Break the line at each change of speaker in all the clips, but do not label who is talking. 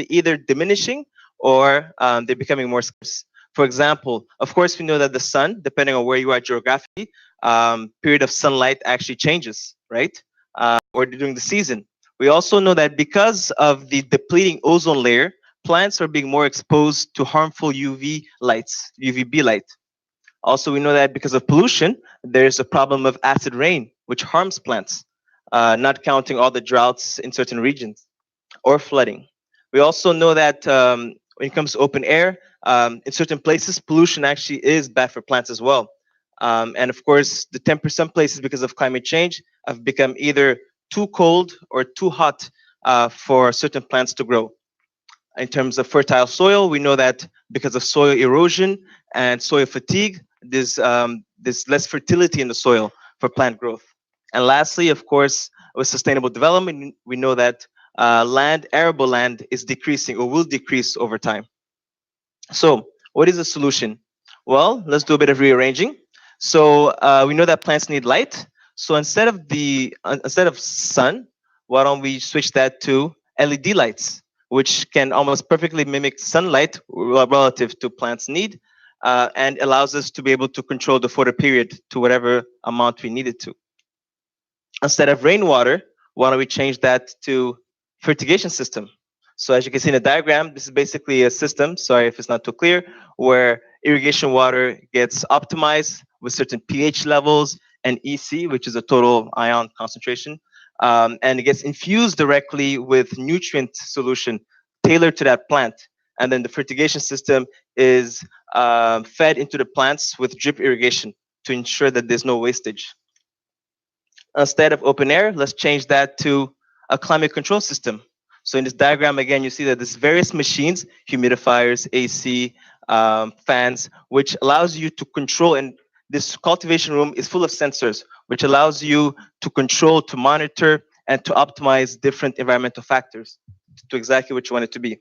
either diminishing or they're becoming more scarce. For example, of course, we know that the sun, depending on where you are geographically, period of sunlight actually changes, right? Or during the season. We also know that because of the depleting ozone layer, plants are being more exposed to harmful UV lights, UVB light. Also, we know that because of pollution, there's a problem of acid rain, which harms plants, not counting all the droughts in certain regions or flooding. We also know that when it comes to open air, in certain places, pollution actually is bad for plants as well. And of course, the 10% places, because of climate change, have become either too cold or too hot for certain plants to grow. In terms of fertile soil, we know that because of soil erosion and soil fatigue, there's less fertility in the soil for plant growth. And lastly, of course, with sustainable development, we know that arable land is decreasing or will decrease over time. So what is the solution? Well, let's do a bit of rearranging. So we know that plants need light. So instead of sun, why don't we switch that to LED lights, which can almost perfectly mimic sunlight relative to plants' need, and allows us to be able to control the photo period to whatever amount we need it to. Instead of rainwater, why don't we change that to fertigation system? So as you can see in the diagram, this is basically a system, sorry if it's not too clear, where irrigation water gets optimized with certain pH levels and EC, which is a total ion concentration, and it gets infused directly with nutrient solution tailored to that plant. And then the fertigation system is fed into the plants with drip irrigation to ensure that there's no wastage. Instead of open air, let's change that to a climate control system. So in this diagram, again, you see that there's various machines, humidifiers, AC, fans, which allows you to control, and this cultivation room is full of sensors, which allows you to control, to monitor, and to optimize different environmental factors to exactly what you want it to be.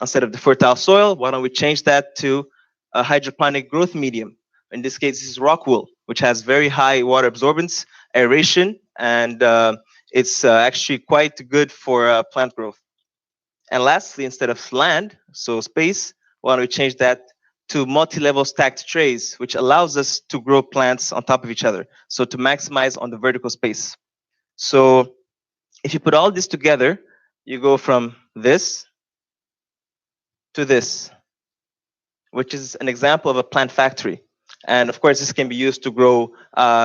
Instead of the fertile soil, why don't we change that to a hydroponic growth medium? In this case, this is rock wool, which has very high water absorbance, aeration, and it's actually quite good for plant growth. And lastly, instead of land, so space, why don't we change that to multi-level stacked trays, which allows us to grow plants on top of each other, so to maximize on the vertical space. So if you put all this together, you go from this to this, which is an example of a plant factory. And of course, this can be used to grow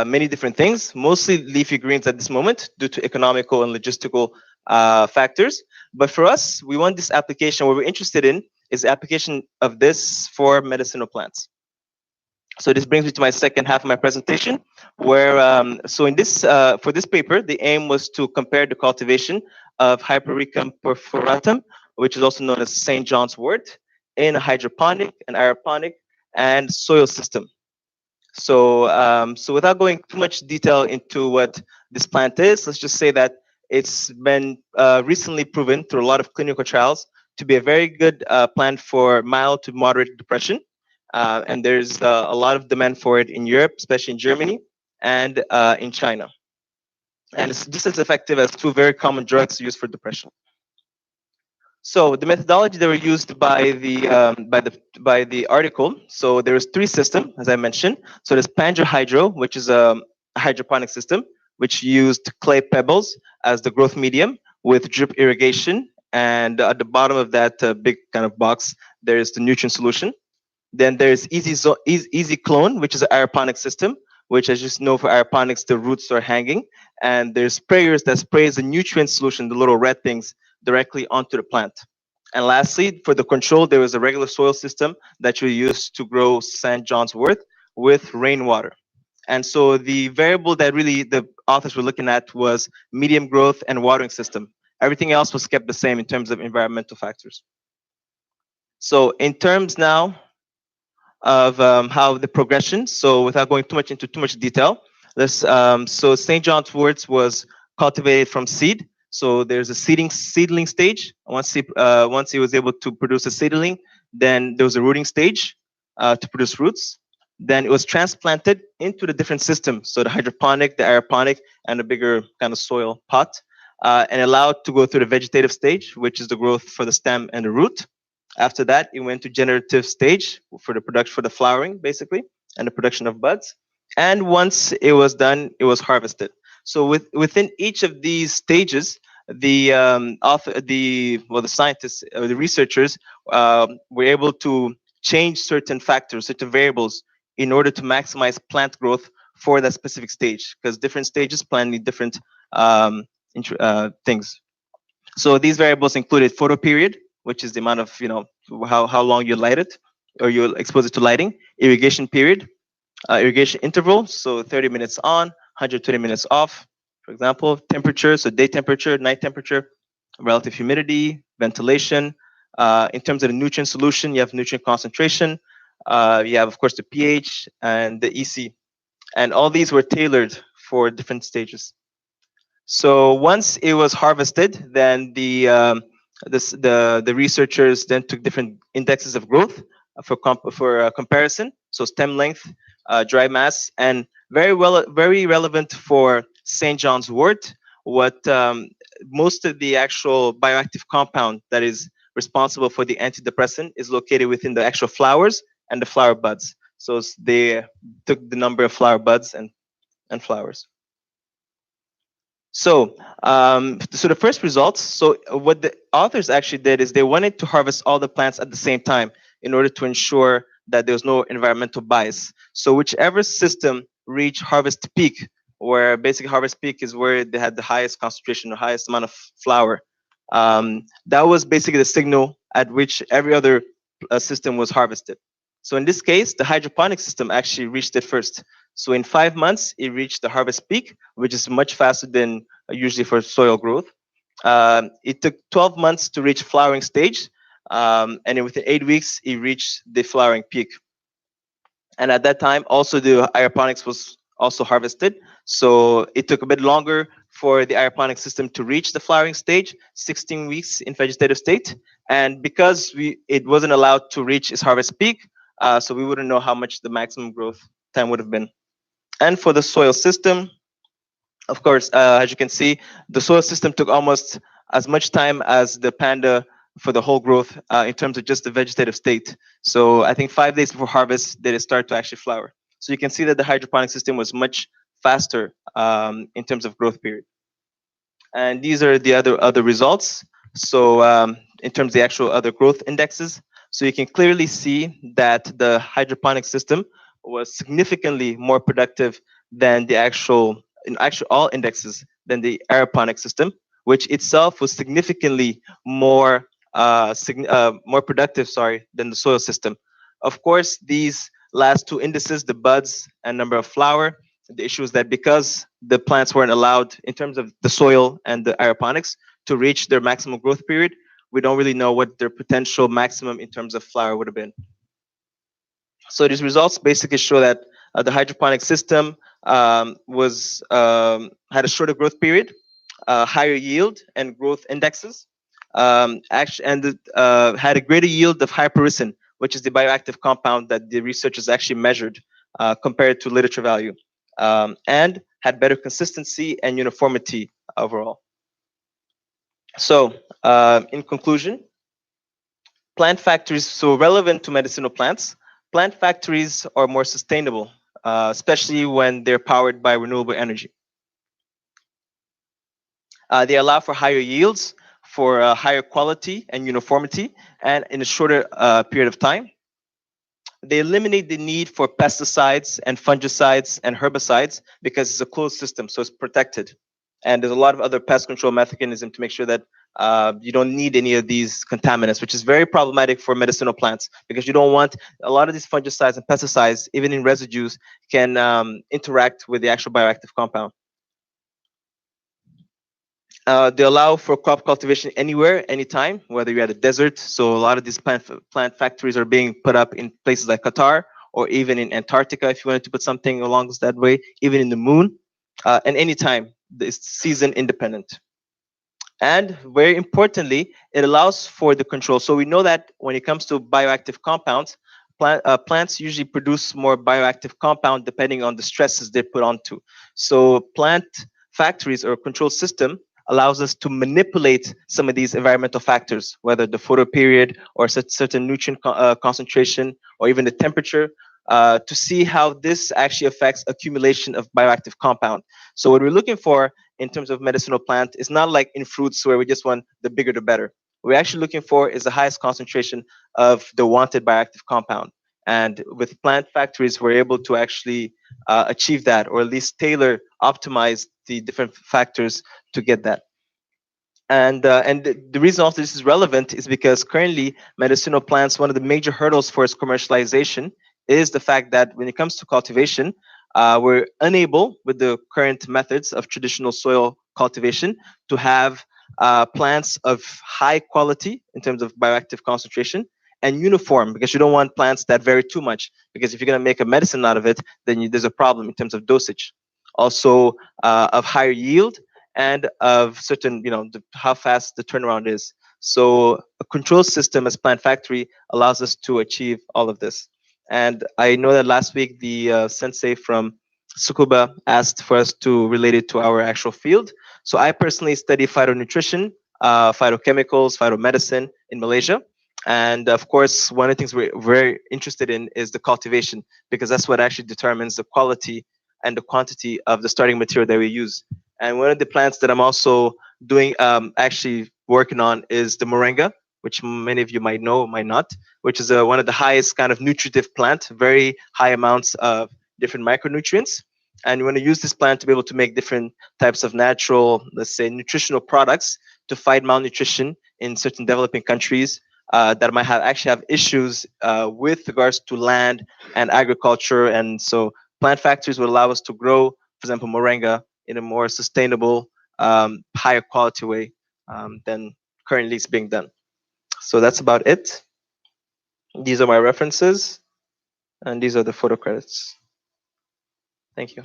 many different things, mostly leafy greens at this moment due to economical and logistical factors. But for us, we want this application, what we're interested in is the application of this for medicinal plants. So this brings me to my second half of my presentation, where so in this for this paper, the aim was to compare the cultivation of Hypericum perforatum, which is also known as St. John's wort, in a hydroponic, an aeroponic, and soil system. So, so without going too much detail into what this plant is, let's just say that it's been recently proven through a lot of clinical trials to be a very good plant for mild to moderate depression. And there's a lot of demand for it in Europe, especially in Germany and in China. And it's just as effective as two very common drugs used for depression. So the methodology that were used by the article. So there's three systems, as I mentioned. So there's Pangea Hydro, which is a hydroponic system, which used clay pebbles as the growth medium with drip irrigation. And at the bottom of that big kind of box, there's the nutrient solution. Then there's Easy Clone, which is an aeroponic system, which, as you know, for aeroponics, the roots are hanging. And there's sprayers that sprays the nutrient solution, the little red things, directly onto the plant. And lastly, for the control, there was a regular soil system that you use to grow St. John's wort with rainwater. And so the variable that really the authors were looking at was medium growth and watering system. Everything else was kept the same in terms of environmental factors. So in terms now of how the progression, so without going into too much detail, let's so St. John's wort was cultivated from seed. So there's a seedling stage. Once he was able to produce a seedling, then there was a rooting stage to produce roots. Then it was transplanted into the different systems. So the hydroponic, the aeroponic, and a bigger kind of soil pot. and allowed to go through the vegetative stage, which is the growth for the stem and the root. After that, it went to generative stage for the production, for the flowering, basically, and the production of buds. And once it was done, it was harvested. So within each of these stages, the the scientists or the researchers were able to change certain factors, certain variables, in order to maximize plant growth for that specific stage, because different stages plant need different things. So these variables included photo period, which is the amount of, how long you light it or you expose it to lighting, irrigation period, irrigation interval, so 30 minutes on, 120 minutes off, for example, temperature, so day temperature, night temperature, relative humidity, ventilation. In terms of the nutrient solution, you have nutrient concentration, you have, of course, the pH and the EC. And all these were tailored for different stages. So once it was harvested, then the researchers then took different indexes of growth for comparison. So stem length, dry mass, and very relevant for St. John's wort. What most of the actual bioactive compound that is responsible for the antidepressant is located within the actual flowers and the flower buds. So they took the number of flower buds and flowers. So, so the first results. So what the authors actually did is they wanted to harvest all the plants at the same time in order to ensure that there was no environmental bias. So whichever system reached harvest peak, where basic harvest peak is where they had the highest concentration, the highest amount of flower, that was basically the signal at which every other system was harvested. So in this case, the hydroponic system actually reached it first. So in 5 months, it reached the harvest peak, which is much faster than usually for soil growth. It took 12 months to reach flowering stage, and within 8 weeks, it reached the flowering peak. And at that time, also the aeroponics was also harvested. So it took a bit longer for the aeroponic system to reach the flowering stage, 16 weeks in vegetative state. And because it wasn't allowed to reach its harvest peak, so we wouldn't know how much the maximum growth time would have been. And for the soil system, of course, as you can see, the soil system took almost as much time as the panda for the whole growth in terms of just the vegetative state. So I think 5 days before harvest did it start to actually flower. So you can see that the hydroponic system was much faster in terms of growth period. And these are the other results. So in terms of the actual other growth indexes, so you can clearly see that the hydroponic system was significantly more productive than the actual all indexes than the aeroponic system, which itself was significantly more more productive, than the soil system. Of course, these last two indices, the buds and number of flower, the issue is that because the plants weren't allowed in terms of the soil and the aeroponics to reach their maximum growth period, we don't really know what their potential maximum in terms of flower would have been. So these results basically show that the hydroponic system had a shorter growth period, higher yield and growth indexes, actually, and had a greater yield of hypericin, which is the bioactive compound that the researchers actually measured compared to literature value, and had better consistency and uniformity overall. So, in conclusion, plant factories, so relevant to medicinal plants, plant factories are more sustainable, especially when they're powered by renewable energy. They allow for higher yields, for higher quality and uniformity, and in a shorter period of time. They eliminate the need for pesticides and fungicides and herbicides because it's a closed system, so it's protected. And there's a lot of other pest control mechanisms to make sure that you don't need any of these contaminants, which is very problematic for medicinal plants because you don't want a lot of these fungicides and pesticides, even in residues, can interact with the actual bioactive compound. They allow for crop cultivation anywhere, anytime, whether you're at a desert. So a lot of these plant factories are being put up in places like Qatar or even in Antarctica, if you wanted to put something along that way, even in the moon, and anytime. It's season independent. And very importantly, it allows for the control. So we know that when it comes to bioactive compounds, plants usually produce more bioactive compound depending on the stresses they put onto. So plant factories or control system allows us to manipulate some of these environmental factors, whether the photo period or certain nutrient concentration or even the temperature, to see how this actually affects accumulation of bioactive compound. So what we're looking for in terms of medicinal plant is not like in fruits where we just want the bigger the better. What we're actually looking for is the highest concentration of the wanted bioactive compound. And with plant factories, we're able to actually achieve that, or at least tailor, optimize the different factors to get that. And the reason also this is relevant is because currently medicinal plants, one of the major hurdles for its commercialization is the fact that when it comes to cultivation, we're unable with the current methods of traditional soil cultivation to have plants of high quality in terms of bioactive concentration and uniform, because you don't want plants that vary too much, because if you're going to make a medicine out of it, then there's a problem in terms of dosage. Also, of higher yield and of certain, how fast the turnaround is. So a control system as Plant Factory allows us to achieve all of this. And I know that last week the sensei from Tsukuba asked for us to relate it to our actual field. So I personally study phytonutrition, phytochemicals, phytomedicine in Malaysia. And of course, one of the things we're very interested in is the cultivation, because that's what actually determines the quality and the quantity of the starting material that we use. And one of the plants that I'm also doing, actually working on, is the moringa, which many of you might know, might not, which is one of the highest kind of nutritive plant, very high amounts of different micronutrients. And you want to use this plant to be able to make different types of natural, let's say, nutritional products to fight malnutrition in certain developing countries that might have issues with regards to land and agriculture. And so plant factories will allow us to grow, for example, moringa in a more sustainable, higher quality way than currently is being done. So that's about it. These are my references, and these are the photo credits. Thank you.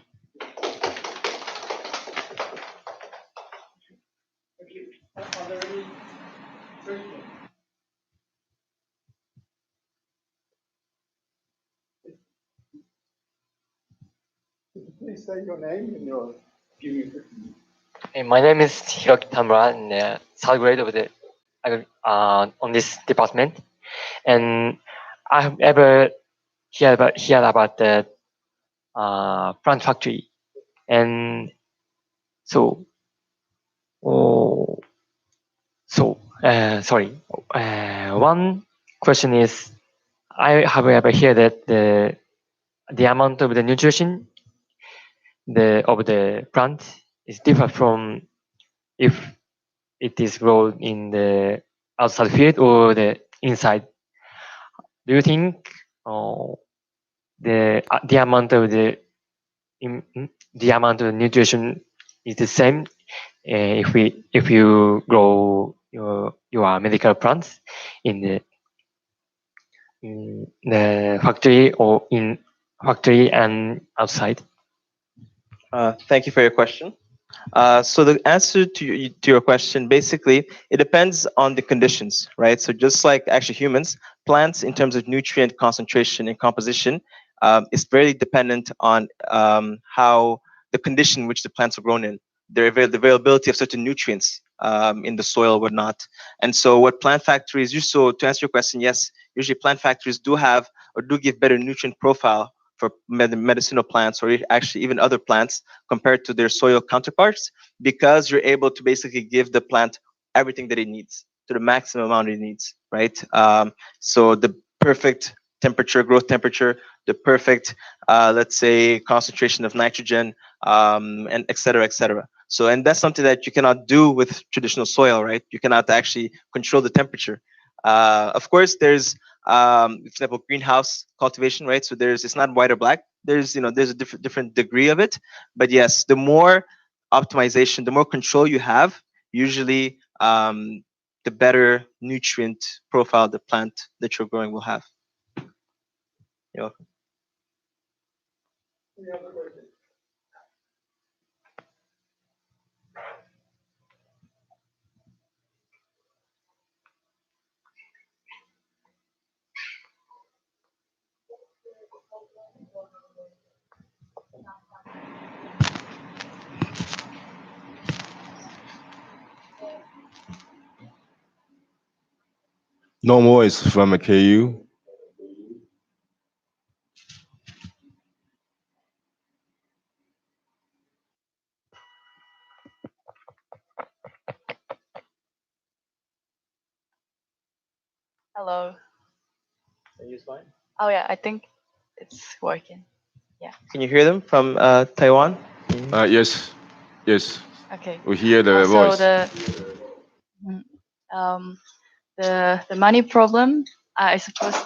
Please say your name and your view.
My name is Hiroki Tamura, in the third grade of the on this department, and I have ever heard about the plant factory, and so oh, sorry. One question is, I have ever heard that the amount of the nutrition of the plant is different from if it is grown in the outside field or the inside. Do you think the amount of the amount of nutrition is the same if you grow your medical plants in the factory or in factory and outside?
Thank you for your question. So the answer to your question, basically, it depends on the conditions, right? So just like actually humans, plants in terms of nutrient concentration and composition is very dependent on how the condition which the plants are grown in, the availability of certain nutrients in the soil or whatnot. And so what plant factories use, so to answer your question, yes, usually plant factories do have or do give better nutrient profile for medicinal plants or actually even other plants compared to their soil counterparts, because you're able to basically give the plant everything that it needs to the maximum amount it needs, right? So the perfect temperature, growth temperature, the perfect, let's say, concentration of nitrogen, and et cetera, et cetera. So, and that's something that you cannot do with traditional soil, right? You cannot actually control the temperature. Of course, there's for example, greenhouse cultivation, right? So it's not white or black. There's a different degree of it. But yes, the more optimization, the more control you have, usually the better nutrient profile the plant that you're growing will have. You're welcome.
No voice from a KU.
Hello.
Use mine.
Oh yeah, I think it's working.
Can you hear them from Taiwan?
Yes, yes.
Okay.
We hear the
So
voice.
mm, the money problem, I suppose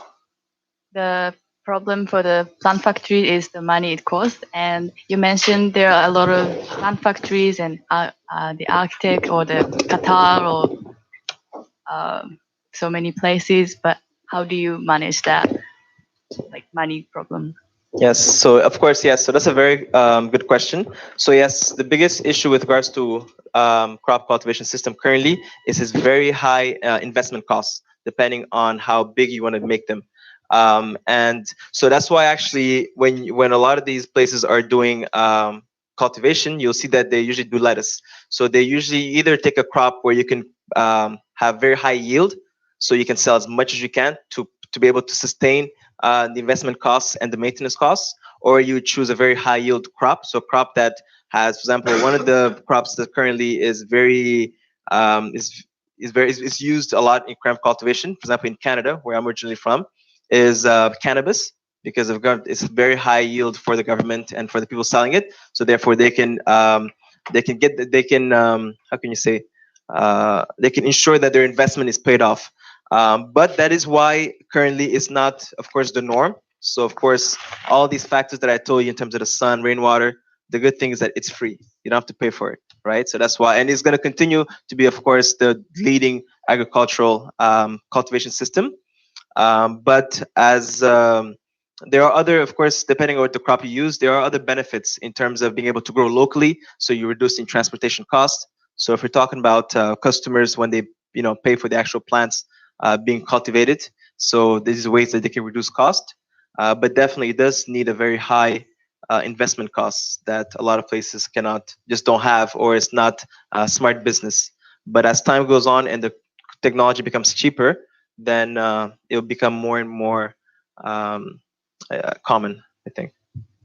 the problem for the plant factory is the money it costs. And you mentioned there are a lot of plant factories and the Arctic or the Qatar or so many places. But how do you manage that, like money problem?
Yes. So of course, yes. So that's a very good question. So yes, the biggest issue with regards to crop cultivation system currently is its very high investment costs, depending on how big you want to make them. And so that's why actually, when a lot of these places are doing cultivation, you'll see that they usually do lettuce. So they usually either take a crop where you can have very high yield, so you can sell as much as you can to be able to sustain the investment costs and the maintenance costs, or you choose a very high yield crop. So a crop that has, for example, one of the crops that currently is very is used a lot in crop cultivation. For example, in Canada, where I'm originally from, is cannabis, because it's very high yield for the government and for the people selling it. So therefore, they can how can you say, they can ensure that their investment is paid off. But that is why currently it's not, of course, the norm. So, of course, all these factors that I told you in terms of the sun, rainwater, the good thing is that it's free. You don't have to pay for it, right? So that's why, and it's going to continue to be, of course, the leading agricultural cultivation system. But as there are other, of course, depending on what the crop you use, there are other benefits in terms of being able to grow locally. So you're reducing transportation costs. So if we're talking about customers when they pay for the actual plants being cultivated, so these are ways that they can reduce cost. But definitely, it does need a very high investment costs that a lot of places just don't have, or it's not smart business. But as time goes on and the technology becomes cheaper, then it'll become more and more common, I think.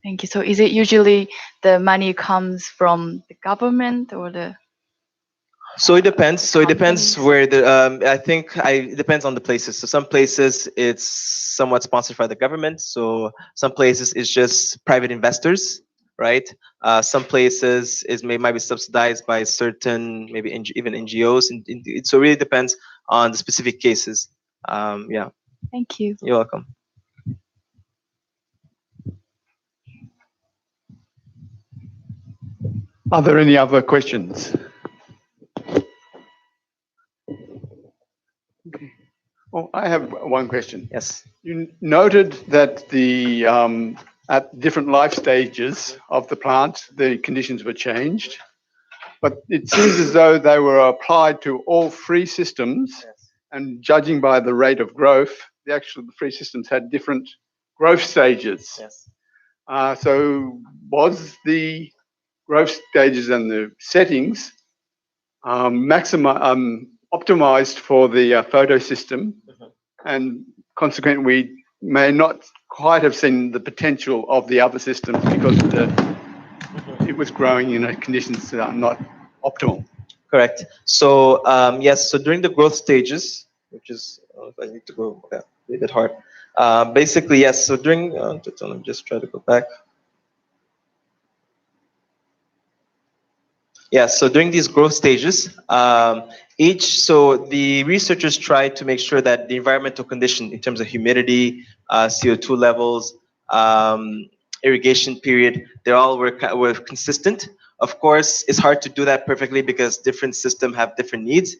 Thank you. So is it usually the money comes from the government or the
So it depends. So it depends
companies?
where I think it depends on the places. So some places it's somewhat sponsored by the government. So some places it's just private investors, right? Some places might be subsidized by certain, maybe even NGOs. So it really depends on the specific cases. Yeah,
Thank you.
you're welcome.
Are there any other questions? Okay. Well, I have one question.
Yes.
You noted that at different life stages of the plant, the conditions were changed, but it seems as though they were applied to all three systems.
Yes.
And judging by the rate of growth, the three systems had different growth stages.
Yes.
So was the growth stages and the settings optimized for the photo system, and consequently we may not quite have seen the potential of the other systems because it was growing in conditions that are not optimal.
Correct. So yes, so during the growth stages, which is I need to go a bit hard. Basically, yes. So during let me just try to go back. Yeah. So during these growth stages, so the researchers try to make sure that the environmental condition in terms of humidity, CO2 levels, irrigation period, they all were consistent. Of course, it's hard to do that perfectly because different systems have different needs.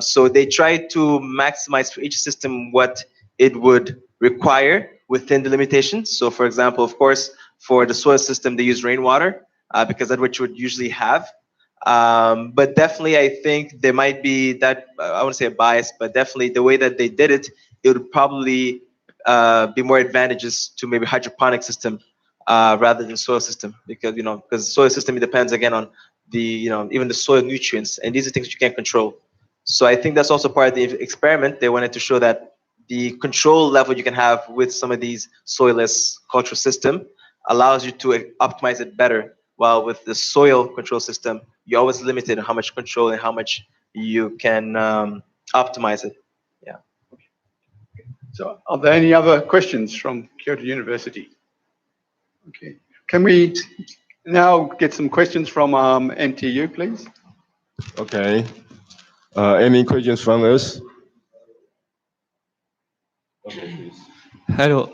So they try to maximize for each system what it would require within the limitations. So for example, of course, for the soil system, they use rainwater because that's what you would usually have. But definitely, I think there might be that, I wouldn't say a bias, but definitely the way that they did it, it would probably be more advantageous to maybe hydroponic system rather than soil system, because soil system, it depends again on the, even the soil nutrients, and these are things you can't control. So I think that's also part of the experiment. They wanted to show that the control level you can have with some of these soilless cultural system allows you to optimize it better. While with the soil control system, you're always limited in how much control and how much you can optimize it. Yeah.
So are there any other questions from Kyoto University? Okay. Can we now get some questions from NTU, please?
Okay. Any questions from us? Okay, please.
Hello.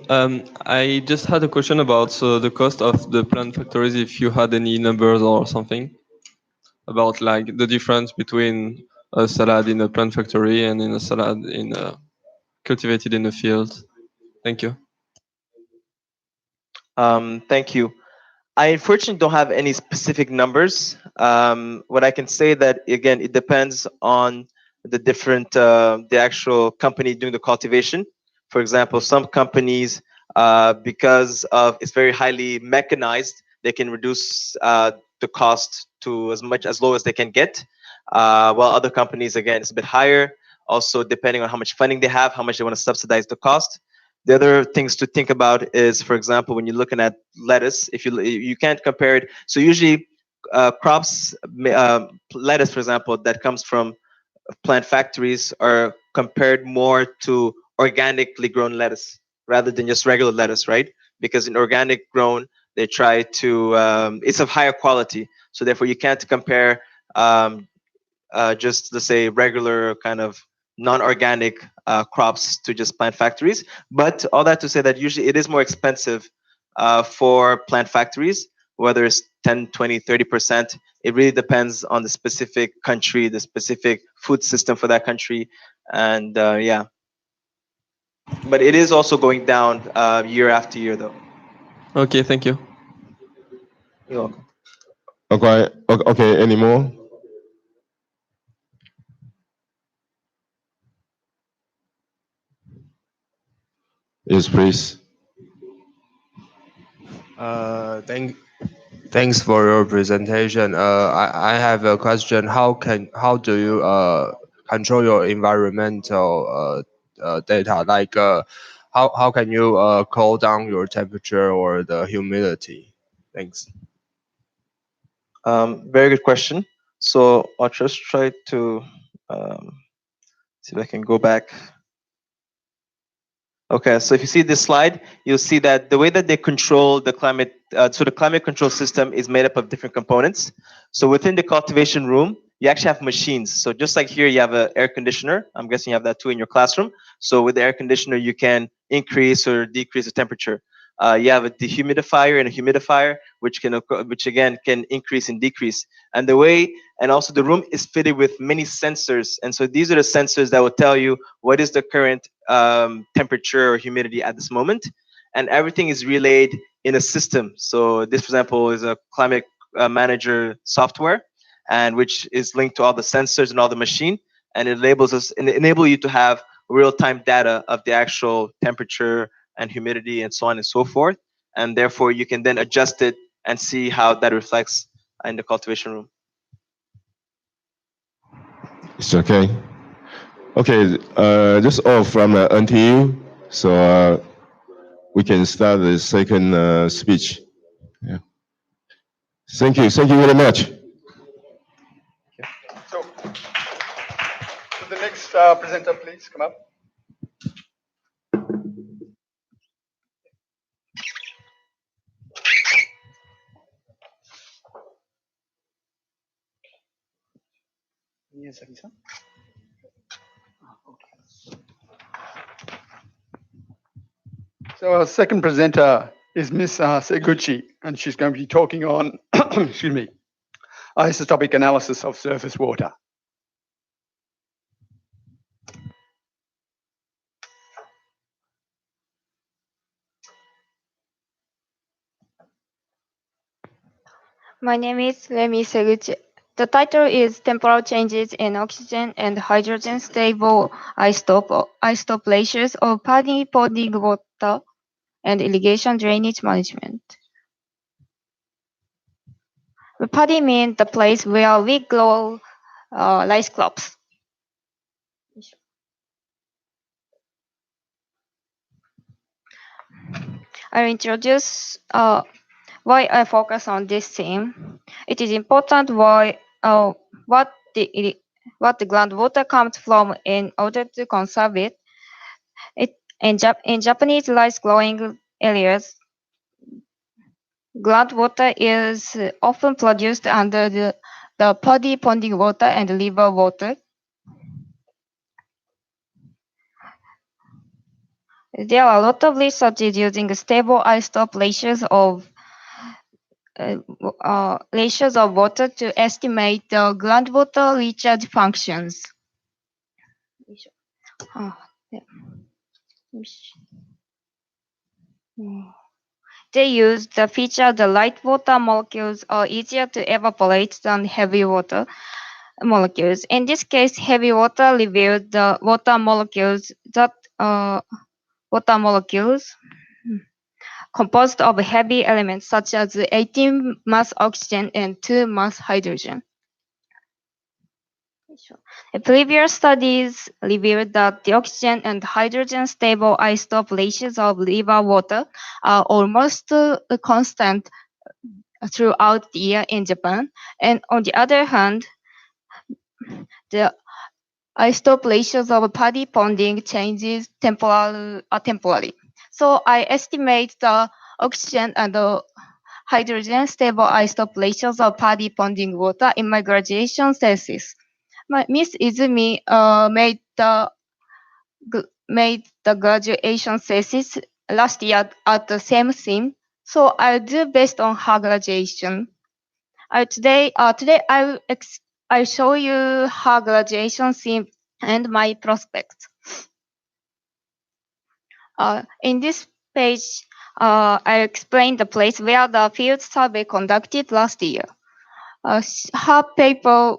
I just had a question about the cost of the plant factories, if you had any numbers or something about like the difference between a salad in a plant factory and in a salad in cultivated in the field. Thank you.
Thank you. I unfortunately don't have any specific numbers. What I can say that again, it depends on the different, the actual company doing the cultivation. For example, some companies, because of it's very highly mechanized, they can reduce the cost to as low as they can get. While other companies, again, it's a bit higher. Also, depending on how much funding they have, how much they want to subsidize the cost. The other things to think about is, for example, when you're looking at lettuce, if you can't compare it. So usually, crops, lettuce, for example, that comes from plant factories are compared more to organically grown lettuce rather than just regular lettuce, right? Because in organic grown, they try to it's of higher quality, so therefore you can't compare just let's say regular kind of non-organic crops to just plant factories. But all that to say that usually it is more expensive for plant factories, whether it's 10, 20, 30%. It really depends on the specific country, the specific food system for that country. And yeah. But it is also going down year after year, though.
Okay, thank you.
You're welcome.
Okay, any more? Yes, please.
Thanks for your presentation. I have a question. How do you control your environmental data? Like how can you cool down your temperature or the humidity? Thanks.
Very good question. So I'll just try to see if I can go back. Okay, so if you see this slide, you'll see that the way that they control the climate, so the climate control system is made up of different components. So within the cultivation room, you actually have machines. So just like here, you have an air conditioner. I'm guessing you have that too in your classroom. So with the air conditioner, you can increase or decrease the temperature. You have a dehumidifier and a humidifier, which again can increase and decrease. And the way, and also the room is fitted with many sensors. And so these are the sensors that will tell you what is the current temperature or humidity at this moment. And everything is relayed in a system. So this, for example, is a climate manager software, and which is linked to all the sensors and all the machine. And it enable you to have real-time data of the actual temperature and humidity and so on and so forth. And therefore you can then adjust it and see how that reflects in the cultivation room.
It's okay. Okay, just all from NTU. So we can start the second speech. Yeah. Thank you very much.
So, the next presenter, please come up. So our second presenter is Ms. Seguchi, and she's going to be talking on, excuse me, isotopic analysis of surface water.
My name is Remi Seguchi. The title is Temporal Changes in Oxygen and Hydrogen Stable Isotope Ratios of Paddy Ponding Water and Irrigation Drainage Management. The paddy means the place where we grow rice crops. I'll introduce why I focus on this theme. It is important why what the groundwater comes from in order to conserve it. In Japanese rice-growing areas, groundwater is often produced under the paddy ponding water and river water. There are a lot of researches using stable isotope ratios of water to estimate the groundwater recharge functions. They use the feature the light water molecules are easier to evaporate than heavy water molecules. In this case, heavy water revealed the water molecules composed of heavy elements such as 18 mass oxygen and 2 mass hydrogen. The previous studies revealed that the oxygen and hydrogen stable isotope ratios of river water are almost constant throughout the year in Japan. And on the other hand, the isotope ratios of paddy ponding changes temporally. So I estimate the oxygen and the hydrogen stable isotope ratios of paddy ponding water in my graduation thesis. Miss Izumi made the graduation thesis last year at the same theme, so I'll do based on her graduation. Today I'll show you her graduation theme and my prospects. In this page, I explain the place where the field survey conducted last year. Her paper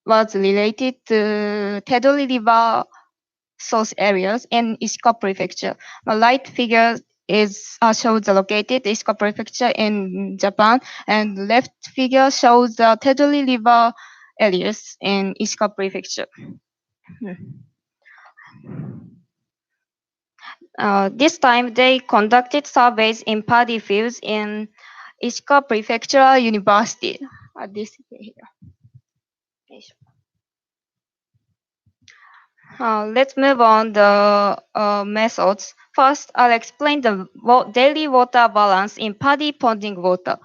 was related to Tedori River source areas in Ishikawa Prefecture. The right figure shows the located Ishikawa Prefecture in Japan, and left figure shows the Tedori River areas in Ishikawa Prefecture. This time, they conducted surveys in paddy fields in Ishikawa Prefectural University. This here. Let's move on the methods. First, I'll explain the daily water balance in paddy ponding water.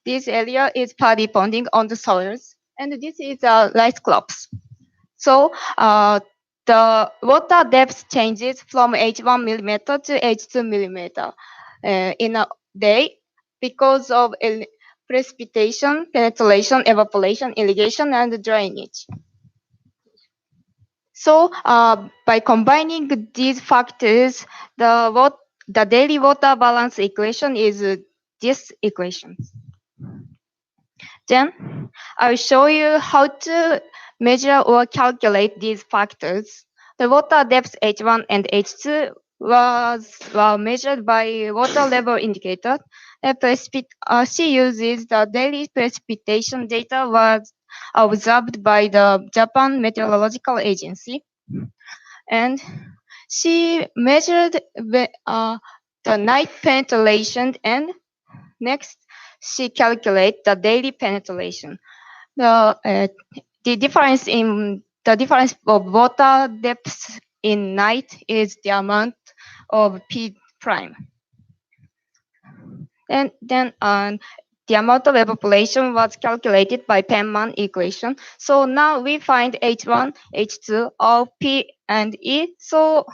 This area is paddy ponding on the soils, and this is rice crops. So the water depth changes from H1 millimeter to H2 millimeter in a day because of precipitation, penetration, evaporation, irrigation, and drainage. So by combining these factors, the daily water balance equation is this equation. Then I'll show you how to measure or calculate these factors. The water depth H1 and H2 were measured by water level indicator. She uses the daily precipitation data was observed by the Japan Meteorological Agency, and she measured the night penetration, and next she calculated the daily penetration. The difference of water depth in night is the amount of P prime. And then the amount of evaporation was calculated by Penman equation. So now we find H1, H2, of P and E. So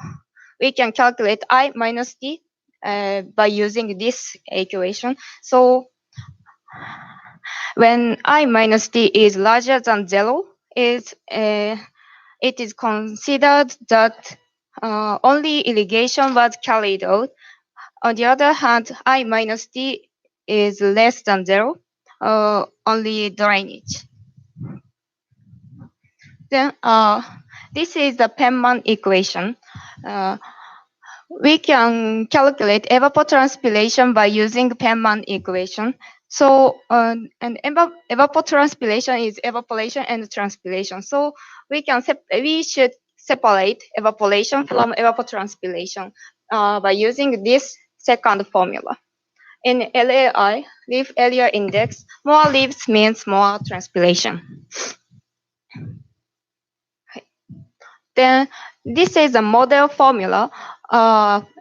we can calculate I minus T by using this equation. So when I minus T is larger than 0, it is considered that only irrigation was carried out. On the other hand, I minus T is less than 0, only drainage. Then this is the Penman equation. We can calculate evapotranspiration by using Penman equation. So, and evapotranspiration is evaporation and transpiration. So we should separate evaporation from evapotranspiration by using this second formula. In LAI, leaf area index, more leaves means more transpiration. Then this is a model formula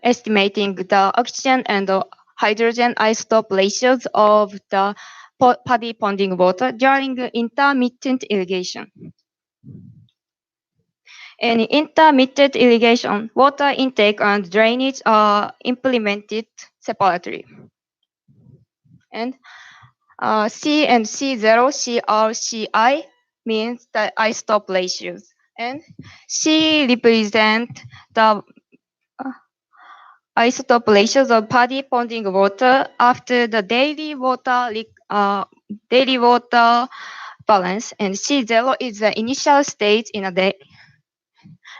estimating the oxygen and the hydrogen isotope ratios of the paddy ponding water during intermittent irrigation. In intermittent irrigation, water intake and drainage are implemented separately. And C and C0, CR, CI means the isotope ratios. And C represent the isotope ratios of paddy ponding water after the daily water balance. And C0 is the initial state in a day.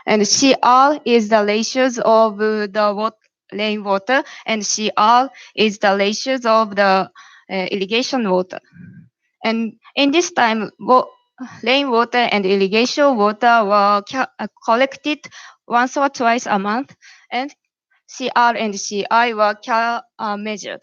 And CR is the ratios of the rainwater, and CR is the ratios of the irrigation water. And in this time, rainwater and irrigation water were collected once or twice a month, and CR and CI were measured.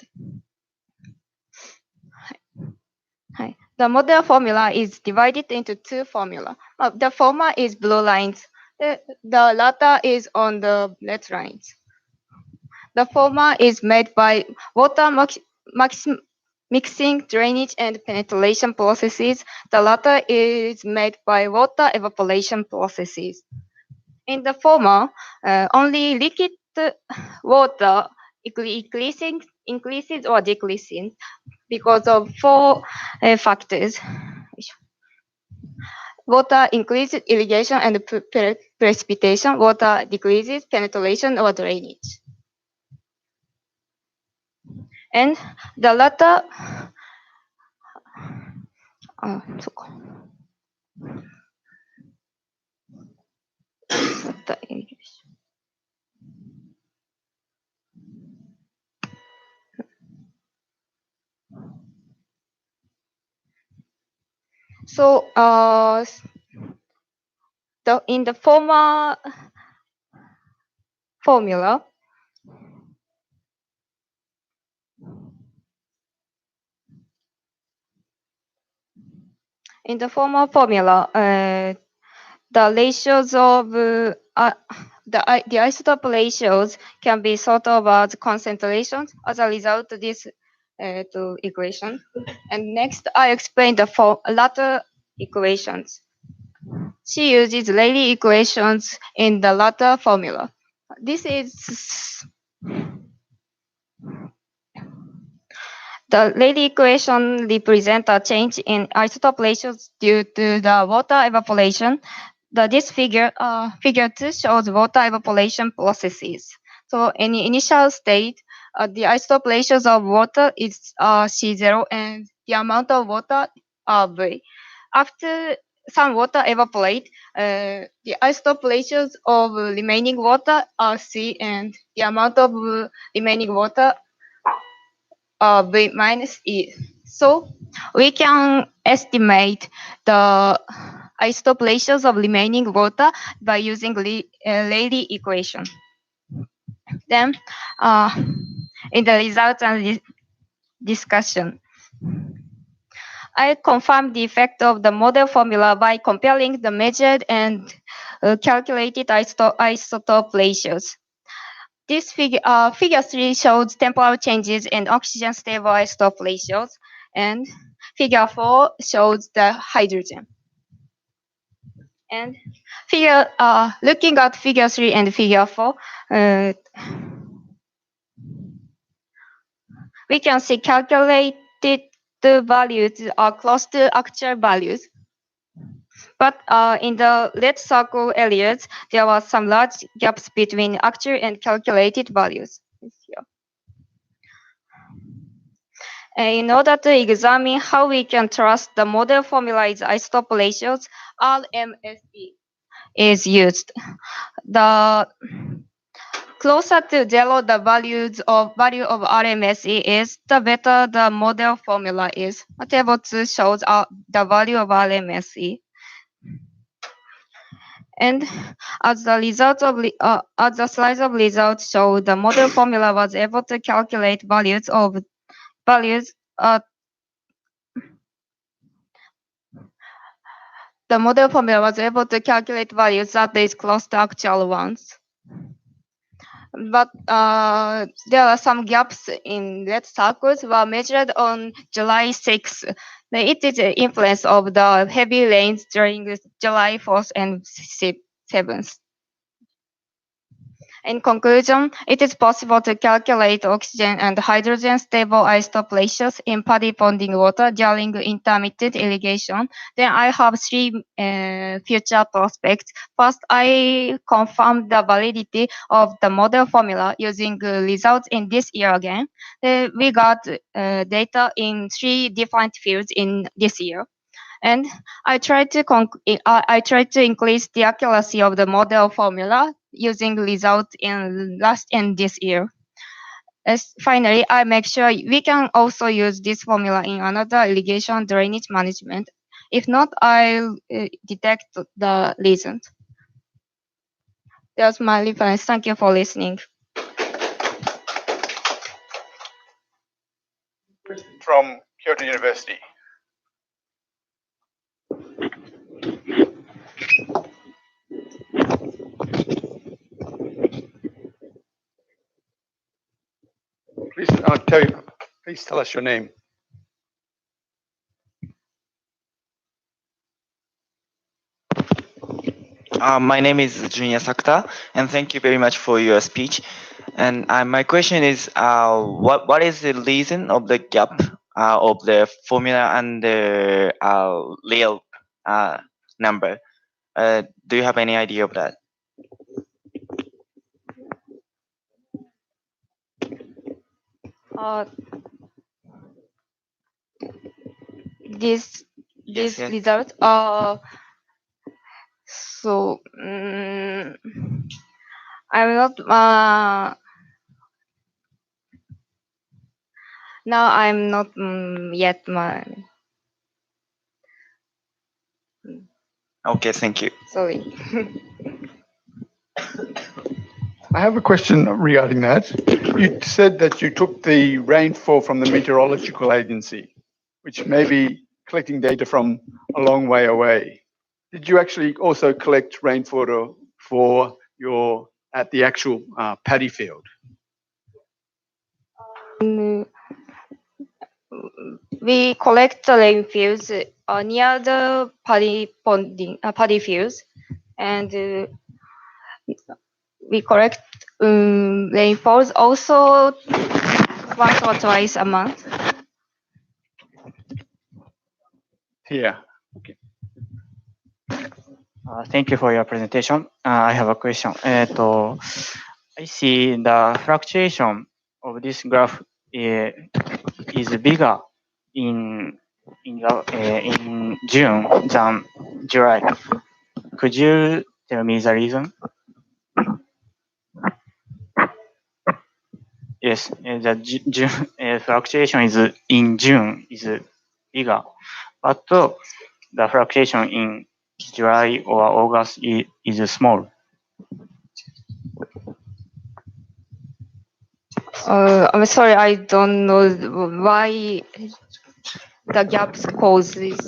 The model formula is divided into two formulas. The former is blue lines. The latter is on the red lines. The former is made by water mixing, drainage, and penetration processes. The latter is made by water evaporation processes. In the former, only liquid water increases or decreases because of four factors. Water increases irrigation and precipitation. Water decreases penetration or drainage. And the latter, so in the former formula, the ratios of the isotope ratios can be thought of as concentrations as a result of this equation. And next, I explain the latter equations. She uses Rayleigh equations in the latter formula. This is the Rayleigh equation represents a change in isotope ratios due to the water evaporation. This figure 2 shows water evaporation processes. So in the initial state, the isotope ratios of water is C0 and the amount of water V. After some water evaporate, the isotope ratios of remaining water are C and the amount of remaining water V minus E. So we can estimate the isotope ratios of remaining water by using Rayleigh equation. Then in the results and discussion, I confirmed the effect of the model formula by comparing the measured and calculated isotope ratios. This figure 3 shows temporal changes in oxygen stable isotope ratios, and figure 4 shows the hydrogen. And looking at figure 3 and figure 4, we can see calculated values are close to actual values. But in the red circle areas, there were some large gaps between actual and calculated values. In order to examine how we can trust the model formula's isotope ratios, RMSE is used. The closer to 0 the value of RMSE is, the better the model formula is. Table 2 shows the value of RMSE. And as the slides of results show, the model formula was able to calculate values. The model formula was able to calculate values that is close to actual ones. But there are some gaps in red circles were measured on July 6th. It is the influence of the heavy rains during July 4th and 7th. In conclusion, it is possible to calculate oxygen and hydrogen stable isotope ratios in paddy ponding water during intermittent irrigation. Then I have three future prospects. First, I confirmed the validity of the model formula using results in this year again. We got data in three different fields in this year. And I tried to increase the accuracy of the model formula using results in last and this year. Finally, I make sure we can also use this formula in another irrigation drainage management. If not, I'll detect the reasons. That's my reference. Thank you for listening.
From Kyoto University. Please tell us your name.
My name is Junya Sakta, and thank you very much for your speech. And my question is, what is the reason of the gap of the formula and the real number? Do you have any idea of that?
This
Yes.
result. So I'm not. Now I'm not yet.
Okay, thank you.
Sorry.
I have a question regarding that. You said that you took the rainfall from the meteorological agency, which may be collecting data from a long way away. Did you actually also collect rainfall for at the actual paddy field?
We collect the rain fields near the paddy fields, and we collect rainfalls also once or twice a month.
Here.
Okay. Thank you for your presentation. I have a question. I see the fluctuation of this graph is bigger in June than July. Could you tell me the reason? Yes, the fluctuation is in June is bigger, but the fluctuation in July or August is small.
I'm sorry, I don't know why the gaps cause this.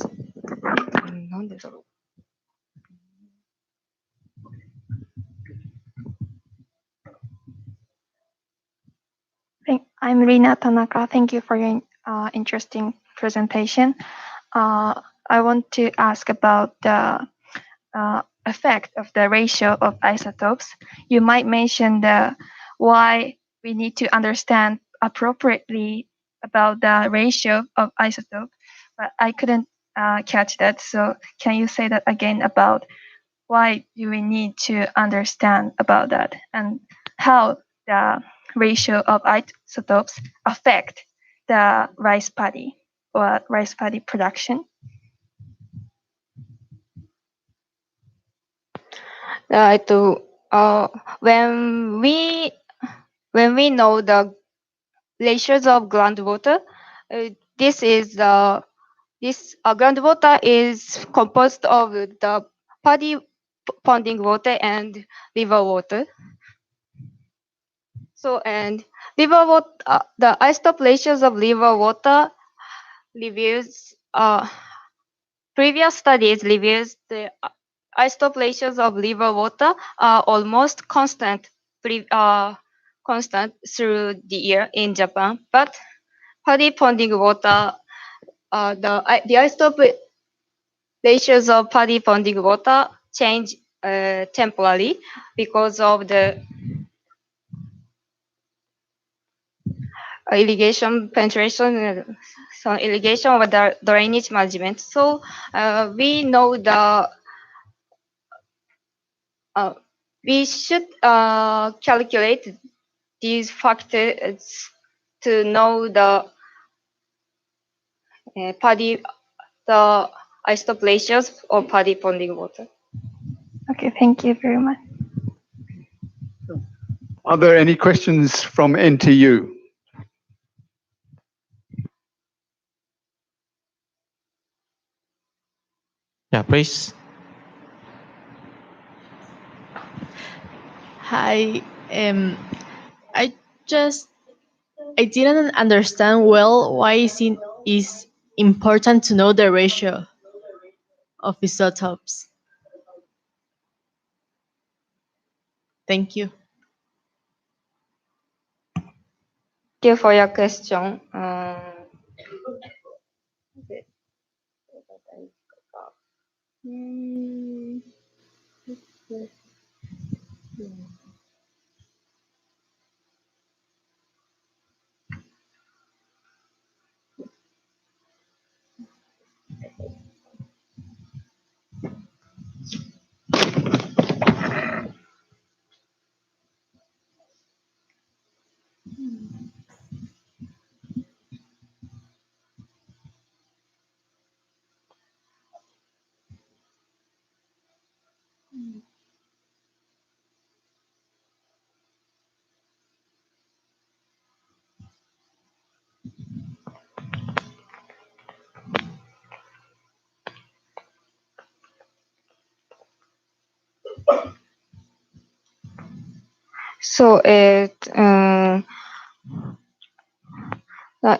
I'm Rina Tanaka. Thank you for your interesting presentation. I want to ask about the effect of the ratio of isotopes. You might mention why we need to understand appropriately about the ratio of isotope, but I couldn't catch that. So can you say that again about why do we need to understand about that and how the ratio of isotopes affect the rice paddy or rice paddy production?
When we know the ratios of groundwater, groundwater is composed of the paddy ponding water and river water. So, and river water, the isotope ratios of river water reveals, previous studies reveals the isotope ratios of river water are almost constant, constant through the year in Japan, but paddy ponding water, the isotope ratios of paddy ponding water change temporarily because of the irrigation penetration, so irrigation or the drainage management. So we know we should calculate these factors to know the the isotope ratios of paddy ponding water.
Okay, thank you very much.
Are there any questions from NTU?
Yeah, please.
Hi. I didn't understand well why is important to know the ratio of isotopes. Thank you.
Thank you for your question. So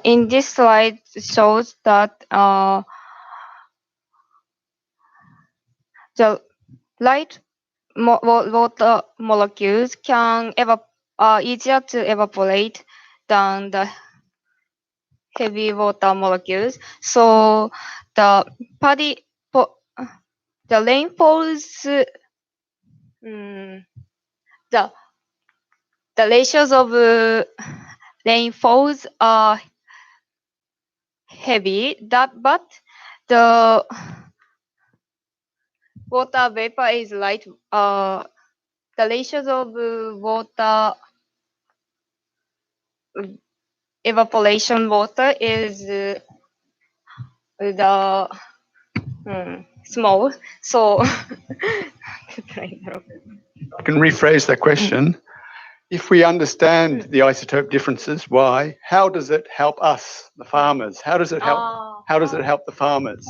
in this slide shows that the light water molecules are easier to evaporate than the heavy water molecules. So the rainfalls, the ratios of rainfalls are heavy, but the water vapor is light. The ratios of water evaporation water is small. So
I can rephrase that question. If we understand the isotope differences, why? How does it help us, the farmers? How does it help? How does it help the farmers?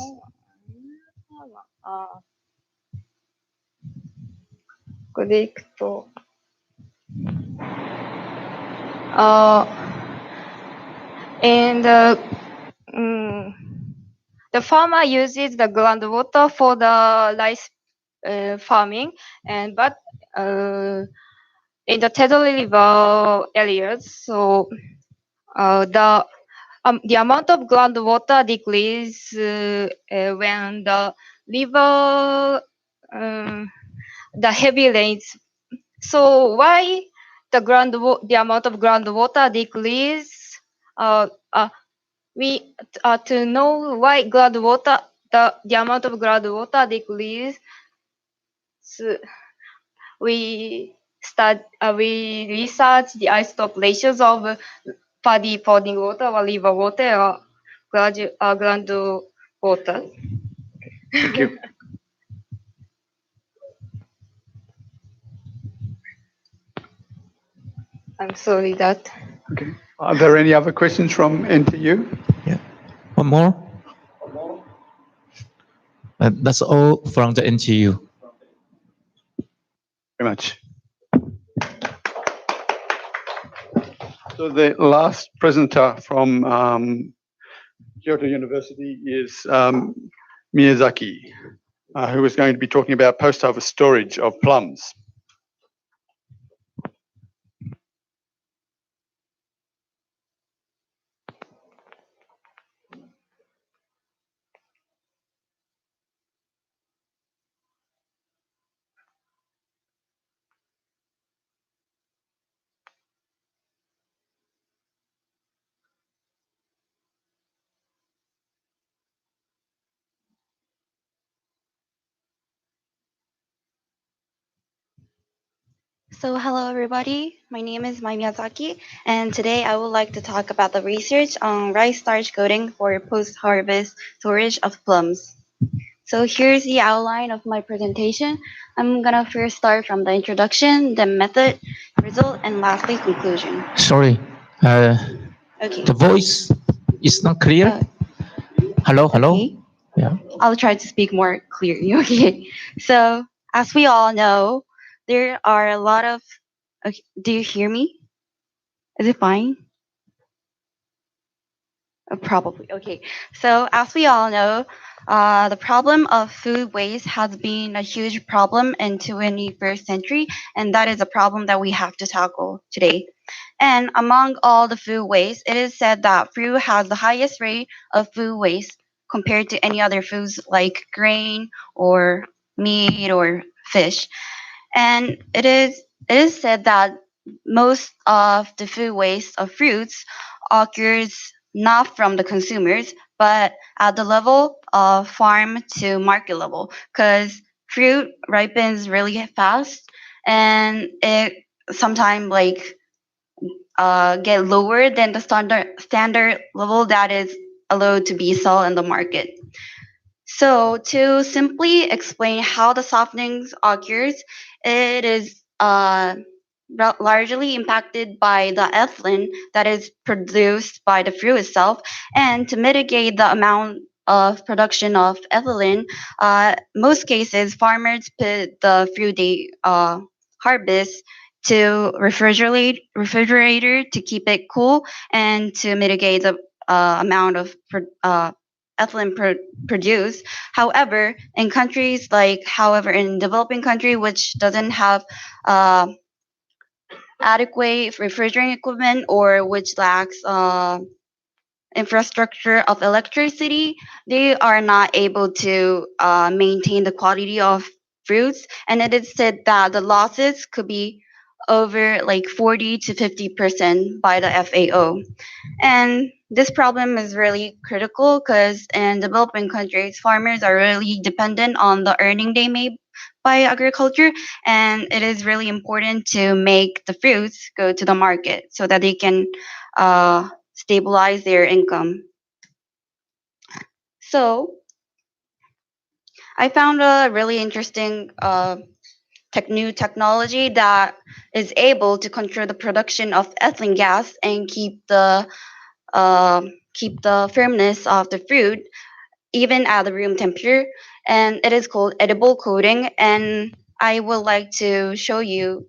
And the farmer uses the groundwater for the rice farming, but in the Tedori River areas, so the amount of groundwater decreases when the river, the heavy rains. So why the amount of groundwater decreases? We to know why groundwater the amount of groundwater decreases. We research the isotope ratios of paddy ponding water or river water or groundwater.
Thank you.
I'm sorry that.
Okay. Are there any other questions from NTU?
Yeah. One more. That's all from the NTU.
very much. So the last presenter from Kyoto University is Miyazaki, who is going to be talking about post-harvest storage of plums.
So hello everybody, my name is Mai Miyazaki, and today I would like to talk about the research on rice starch coating for post-harvest storage of plums. So here's the outline of my presentation. I'm gonna first start from the introduction, then method, result, and lastly conclusion.
Sorry,
Okay.
the voice is not clear. Hello.
Okay.
Yeah.
I'll try to speak more clearly. Okay. So as we all know, there are a lot of. Okay, do you hear me? Is it fine? Probably. Okay. So as we all know, the problem of food waste has been a huge problem in 21st century, and that is a problem that we have to tackle today. And among all the food waste, it is said that fruit has the highest rate of food waste compared to any other foods like grain or meat or fish. And it is said that most of the food waste of fruits occurs not from the consumers, but at the level of farm to market level, because fruit ripens really fast, and it sometimes get lower than the standard level that is allowed to be sold in the market. So to simply explain how the softenings occurs, it is largely impacted by the ethylene that is produced by the fruit itself. And to mitigate the amount of production of ethylene, most cases farmers put the fruit they harvest to refrigerator to keep it cool and to mitigate the amount of ethylene produced. However, in developing country which doesn't have adequate refrigerating equipment or which lacks infrastructure of electricity, they are not able to maintain the quality of fruits, and it is said that the losses could be over like 40 to 50% by the FAO. And this problem is really critical because in developing countries, farmers are really dependent on the earning they make by agriculture, and it is really important to make the fruits go to the market so that they can stabilize their income. So I found a really interesting new technology that is able to control the production of ethylene gas and keep the firmness of the fruit even at the room temperature, and it is called edible coating. And I would like to show you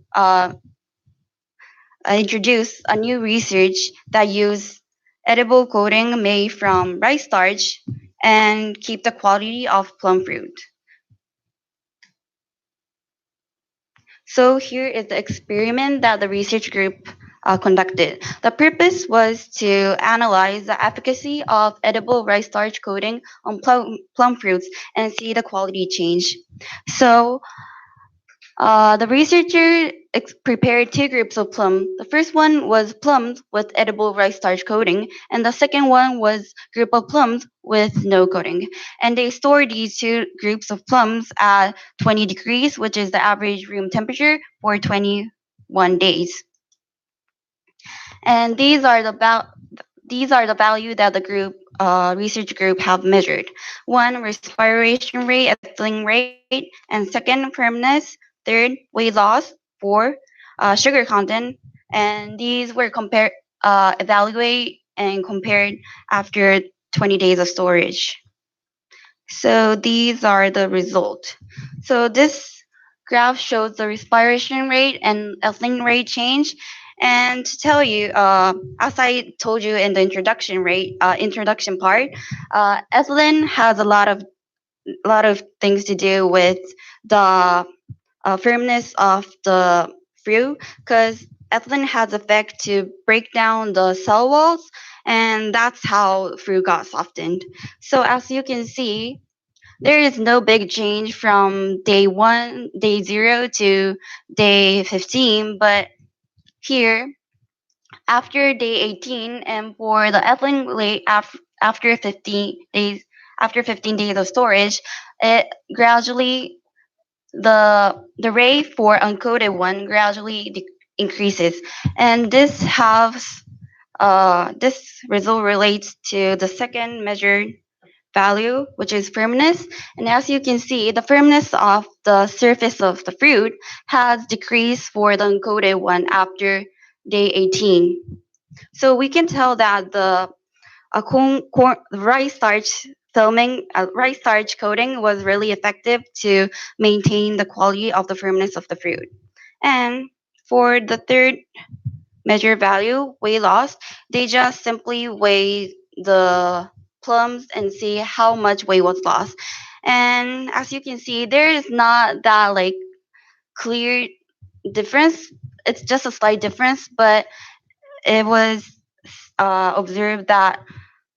introduce a new research that use edible coating made from rice starch and keep the quality of plum fruit. So here is the experiment that the research group conducted. The purpose was to analyze the efficacy of edible rice starch coating on plum fruits and see the quality change. So the researcher prepared two groups of plum. The first one was plums with edible rice starch coating, and the second one was group of plums with no coating. And they stored these two groups of plums at 20 degrees, which is the average room temperature, for 21 days. And these are the value that the research group have measured. One, respiration rate, ethylene rate, and second, firmness. Third, weight loss. Four, sugar content. And these were evaluated and compared after 20 days of storage. So these are the results. So this graph shows the respiration rate and ethylene rate change. And to tell you, as I told you in the introduction part, ethylene has a lot of things to do with the firmness of the fruit, because ethylene has effect to break down the cell walls, and that's how fruit got softened. So as you can see, there is no big change from day 0 to day 15, but here after day 18, and for the ethylene rate after 15 days of storage, it gradually the rate for uncoated one gradually increases, and this result relates to the second measured value, which is firmness. And as you can see, the firmness of the surface of the fruit has decreased for the uncoated one after day 18. So we can tell that the rice starch rice starch coating was really effective to maintain the quality of the firmness of the fruit. And for the third measure value, weight loss, they just simply weigh the plums and see how much weight was lost. And as you can see, there is not that like clear difference. It's just a slight difference, but it was observed that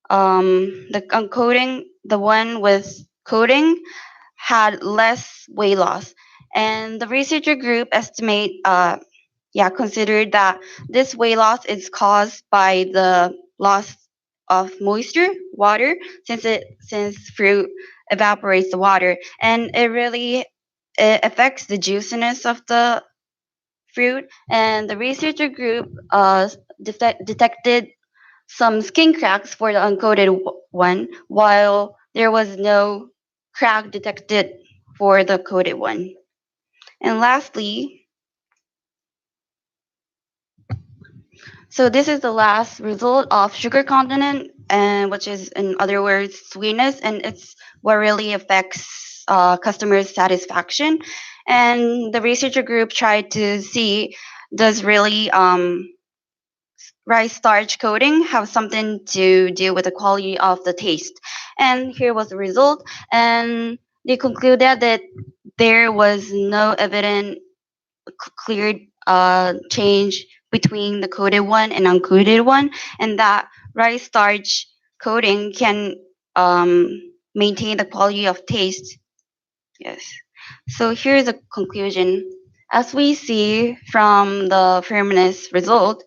the one with coating had less weight loss, and the researcher group considered that this weight loss is caused by the loss of moisture, water, since fruit evaporates the water, and it affects the juiciness of the fruit. And the researcher group detected some skin cracks for the uncoated one, while there was no crack detected for the coated one. And lastly, so this is the last result of sugar content, and which is in other words sweetness, and it's what really affects customers' satisfaction. And the researcher group tried to see, does really rice starch coating have something to do with the quality of the taste? And here was the result, and they concluded that there was no evident clear change between the coated one and uncoated one, and that rice starch coating can maintain the quality of taste. Yes. So here's a conclusion. As we see from the firmness result,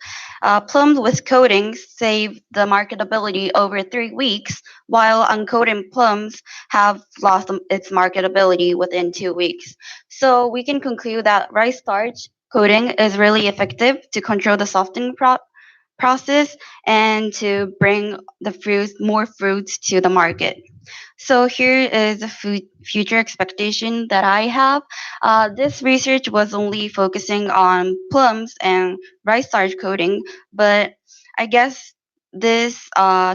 plums with coatings save the marketability over 3 weeks, while uncoated plums have lost its marketability within 2 weeks. So we can conclude that rice starch coating is really effective to control the softening process and to bring more fruits to the market. So here is the future expectation that I have. This research was only focusing on plums and rice starch coating, but I guess this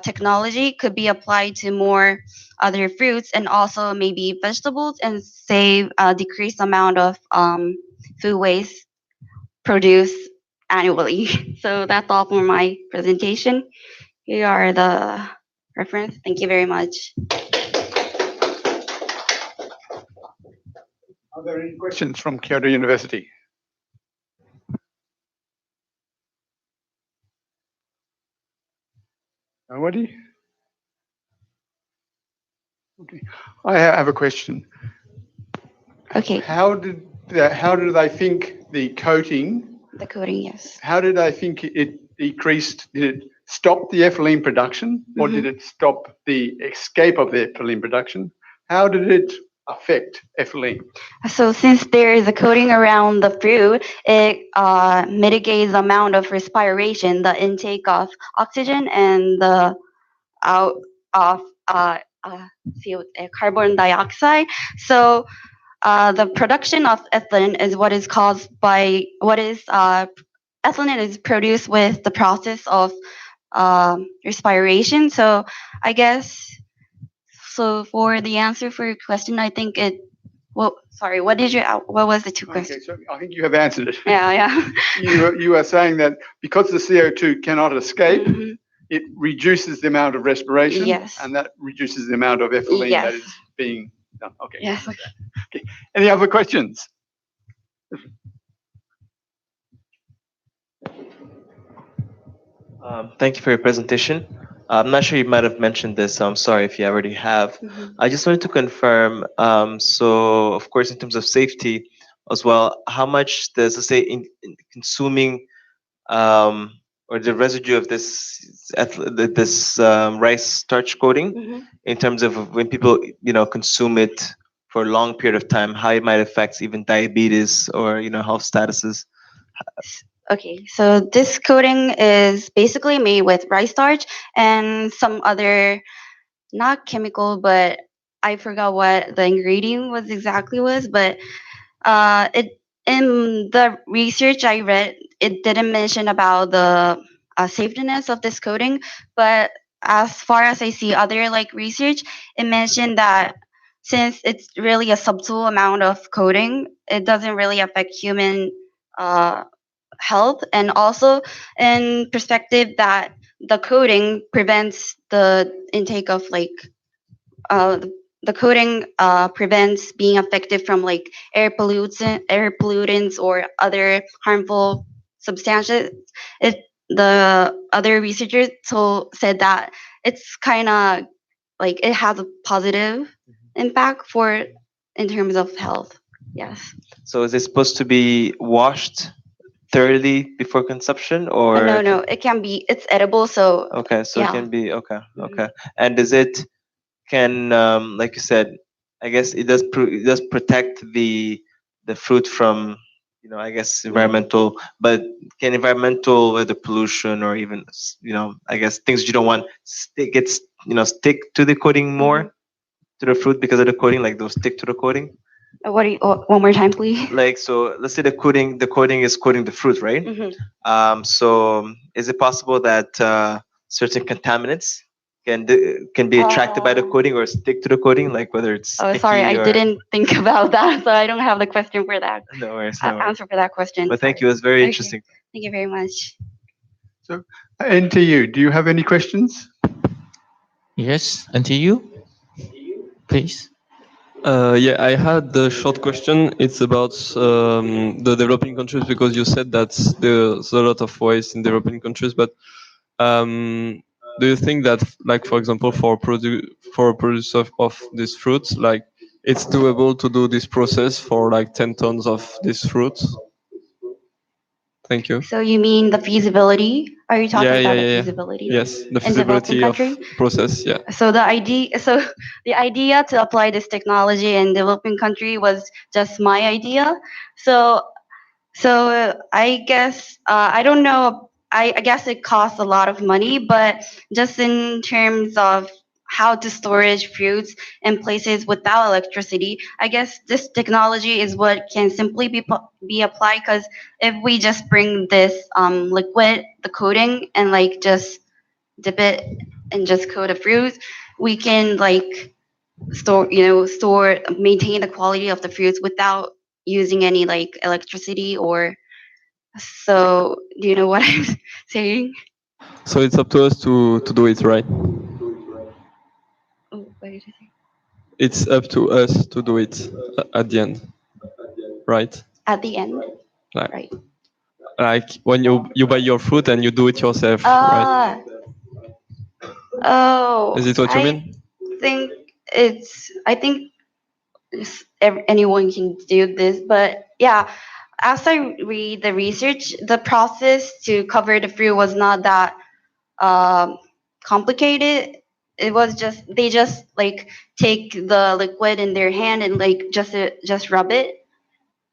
technology could be applied to more other fruits and also maybe vegetables, and save a decreased amount of food waste produced annually. So that's all for my presentation. Here are the reference. Thank you very much.
Are there any questions from Kyoto University? Nobody? Okay. I have a question.
Okay.
How do they think the coating?
The coating, yes.
How did they think it decreased? Did it stop the ethylene production, or did it stop the escape of the ethylene production? How did it affect ethylene?
So since there is a coating around the fruit, it mitigates the amount of respiration, the intake of oxygen, and the out of carbon dioxide. So the production of ethylene is what is caused by ethylene is produced with the process of respiration. So I guess, so for the answer for your question, I think Sorry, what was the two
Okay,
questions?
so I think you have answered it.
Yeah.
You are saying that because the CO2 cannot escape, it reduces the amount of respiration,
Yes.
and that reduces the amount of ethylene
Yes.
that is being done. Okay.
Yes.
Okay. Any other questions?
Thank you for your presentation. I'm not sure you might have mentioned this, so I'm sorry if you already have. I just wanted to confirm, so of course in terms of safety as well, how much does, let's say, in consuming or the residue of this rice starch coating, in terms of when people consume it for a long period of time, how it might affect even diabetes or health statuses?
Okay, so this coating is basically made with rice starch and some other, not chemical, but I forgot what the ingredient was, but it in the research I read, it didn't mention about the safetiness of this coating, but as far as I see other like research, it mentioned that since it's really a subtle amount of coating, it doesn't really affect human uh, health, and also in perspective that the coating prevents the intake of like uh, the coating prevents being affected from like air pollutants or other harmful substances. It the other researchers said that it's kind of like it has a positive impact for in terms of health. Yes.
So is it supposed to be washed thoroughly before consumption, or
No, it can be. It's edible, so
okay, so it
yeah.
can be okay. And does it can like you said, I guess it does protect the fruit from I guess environmental, but can environmental whether pollution or even I guess things you don't want stick to the coating more to the fruit because of the coating, like those stick to the coating.
What do you? One more time, please.
Like, so let's say the coating is coating the fruit, right? So is it possible that certain contaminants can be attracted by the coating or stick to the coating, like whether it's
Oh, sorry, I
sticky or
didn't think about that, so I don't have the question for that.
no worries, no worries.
Answer for that question.
But thank
sorry.
you, it was very
Okay.
interesting.
Thank you very much.
So, NTU, do you have any questions?
Yes, NTU, please.
Yeah, I had the short question. It's about the developing countries, because you said that there's a lot of waste in developing countries. But do you think that, like, for example, for a producer of these fruits, like, it's doable to do this process for like 10 tons of these fruits? Thank you.
So you mean the feasibility? Are you talking about the
Yeah.
feasibility?
Yes, the
in developing
feasibility of
country?
process. Yeah.
So the idea to apply this technology in developing country was just my idea. So I guess I don't know. I guess it costs a lot of money, but just in terms of how to storage fruits in places without electricity, I guess this technology is what can simply be applied. Because if we just bring this liquid, the coating, and like just dip it and just coat the fruits, we can like maintain the quality of the fruits without using any like electricity or so. Do you know what I'm saying?
So it's up to us to do it, right?
Oh, what did you say?
It's up to us to do it at the end, right?
At the end,
Like,
right?
like when you buy your fruit and you do it yourself, right?
Oh,
Is it what you mean?
I think anyone can do this, but yeah, as I read the research, the process to cover the fruit was not that complicated. It was just they just like take the liquid in their hand and like just rub it.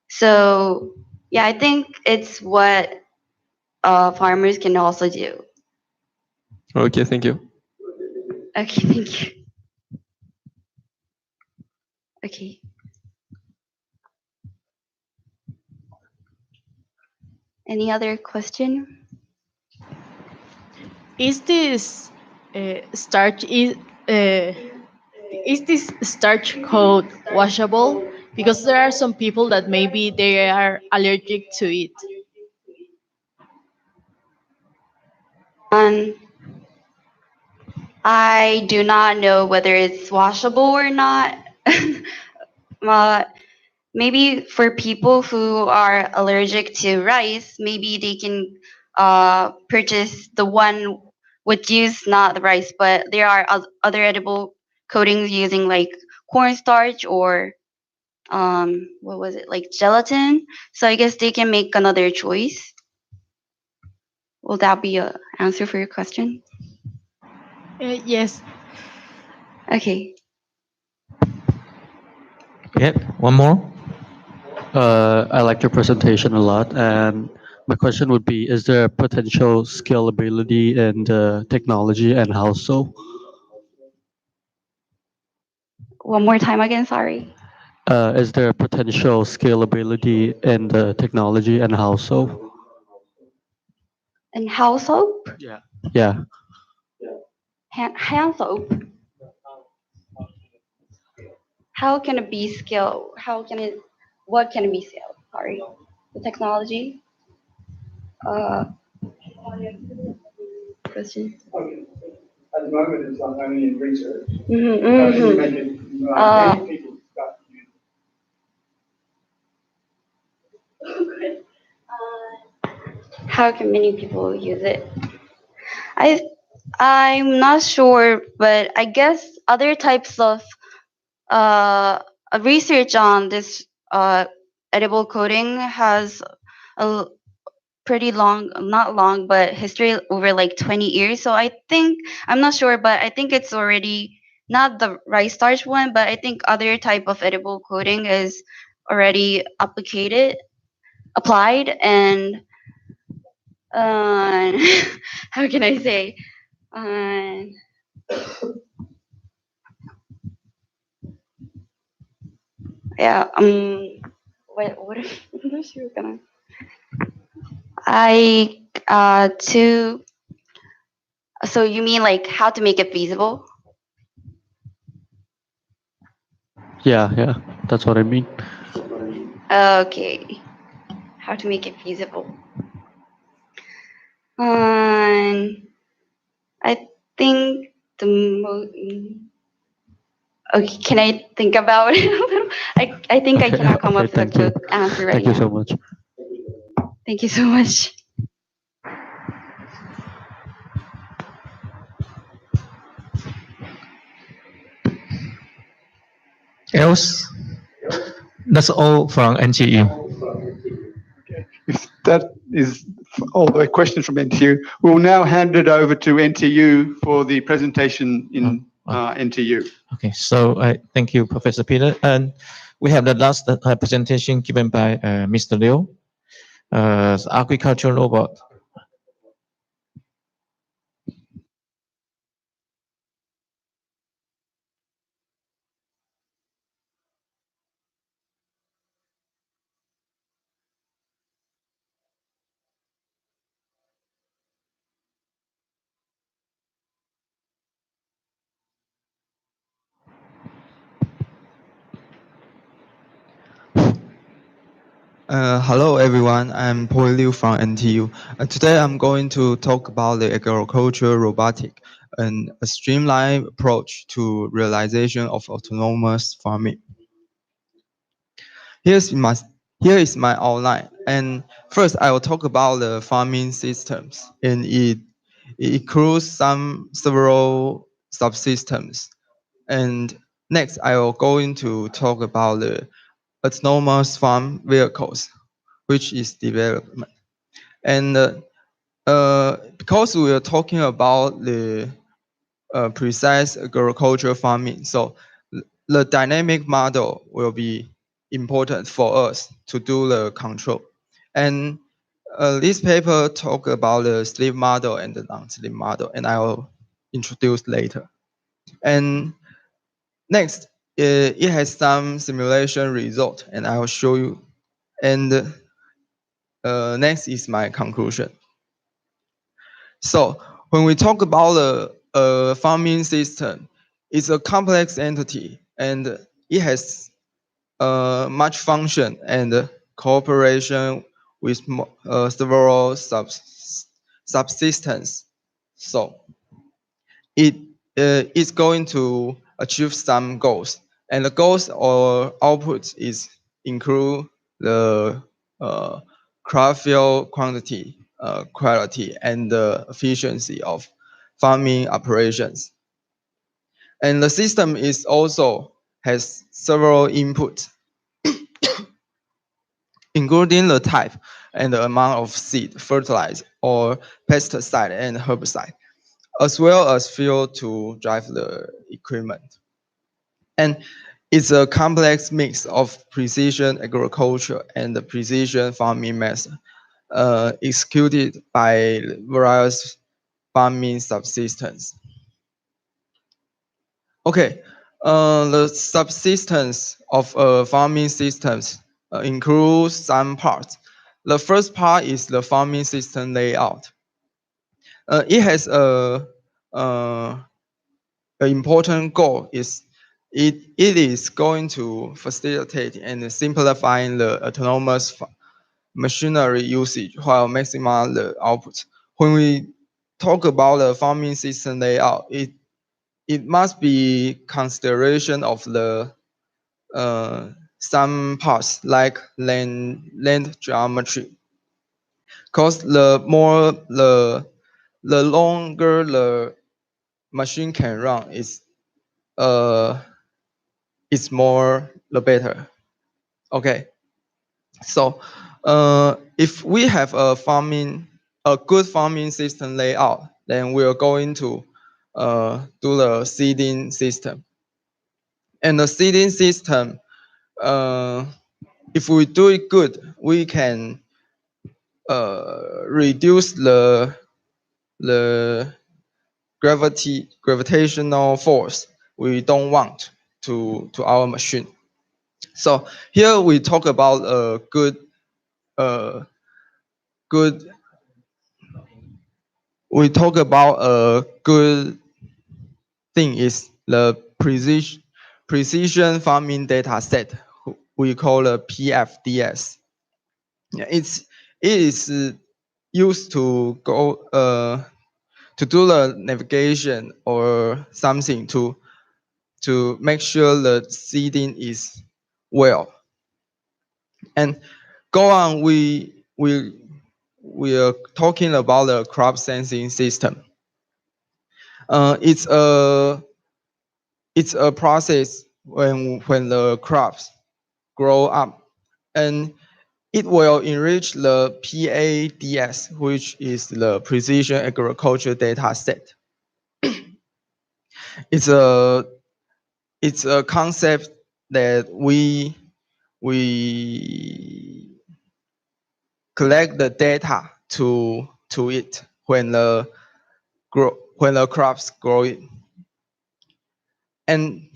So yeah, I think it's what farmers can also do.
Okay, thank you.
Okay, thank you. Okay. Any other question?
Is this starch is this starch coat washable? because there are some people that maybe they are allergic to it.
I do not know whether it's washable or not. Maybe for people who are allergic to rice, maybe they can purchase the one with use, not the rice, but there are other edible coatings using like cornstarch or what was it, like gelatin. So I guess they can make another choice. Will that be an answer for your question?
Yes.
Okay.
Yep, one more. I like your presentation a lot, and my question would be: is there potential scalability in the technology, and how so?
One more time again, sorry.
Is there potential scalability in the technology, and how so?
And house soap?
Yeah.
Hand soap. How can it be scaled? What can it be scaled? Sorry. The technology? Question.
At the moment, it's like only in research.
Mm-hmm,
How can you make it many people start to use it?
How can many people use it? I'm not sure, but I guess other types of research on this edible coating has a pretty long, not long, but history over like 20 years. So I think, I'm not sure, but I think it's already not the rice starch one, but I think other type of edible coating is already applied, and how can I say? Yeah. What if I'm not sure gonna. So you mean like how to make it feasible?
Yeah, that's what I mean.
Okay. How to make it feasible? I think okay, can I think about it a little? I think I cannot come up with a good answer right
Thank you
now.
so much.
Thank you so much.
Else? That's all from NTU.
If that is all the questions from NTU, we'll now hand it over to NTU for the presentation in NTU.
Okay, so thank you, Professor Peter. And we have the last presentation given by Mr. Liu, agricultural robot.
Hello everyone, I'm Paul Liu from NTU. Today I'm going to talk about the agricultural robotic and a streamlined approach to realization of autonomous farming. Here is my outline. And first I will talk about the farming systems, and it includes several subsystems. And next I will go into talk about the autonomous farm vehicles, which is development. And because we are talking about the precise agricultural farming, so the dynamic model will be important for us to do the control. And this paper talk about the sleep model and the non-sleep model, and I will introduce later. And next, it has some simulation result, and I will show you. And next is my conclusion. So when we talk about the farming system, it's a complex entity, and it has much function and cooperation with several subsystems. So it is going to achieve some goals, and the goals or output is include the chlorophyll quantity, quality, and the efficiency of farming operations. And the system is also has several inputs, including the type and the amount of seed, fertilizer, or pesticide and herbicide, as well as fuel to drive the equipment. And it's a complex mix of precision agriculture and the precision farming method, executed by various farming subsystems. Okay, the subsystems of farming systems include some parts. The first part is the farming system layout. It has an important goal is it is going to facilitate and simplifying the autonomous machinery usage while maximizing the output. When we talk about the farming system layout, it must be consideration of the some parts like land geometry. Cause the longer the machine can run is it's more the better. Okay, so if we have a good farming system layout, then we are going to do the seeding system. And the seeding system, if we do it good, we can reduce the gravitational force we don't want to our machine. So here we talk about a good we talk about a good thing is the precision farming data set we call the PFDS. Yeah, it is used to go to do the navigation or something to make sure the seeding is well. And go on, we are talking about the crop sensing system. It's a process when the crops grow up, and it will enrich the PADS, which is the precision agriculture data set. It's a concept that we collect the data to it when the crops grow it. And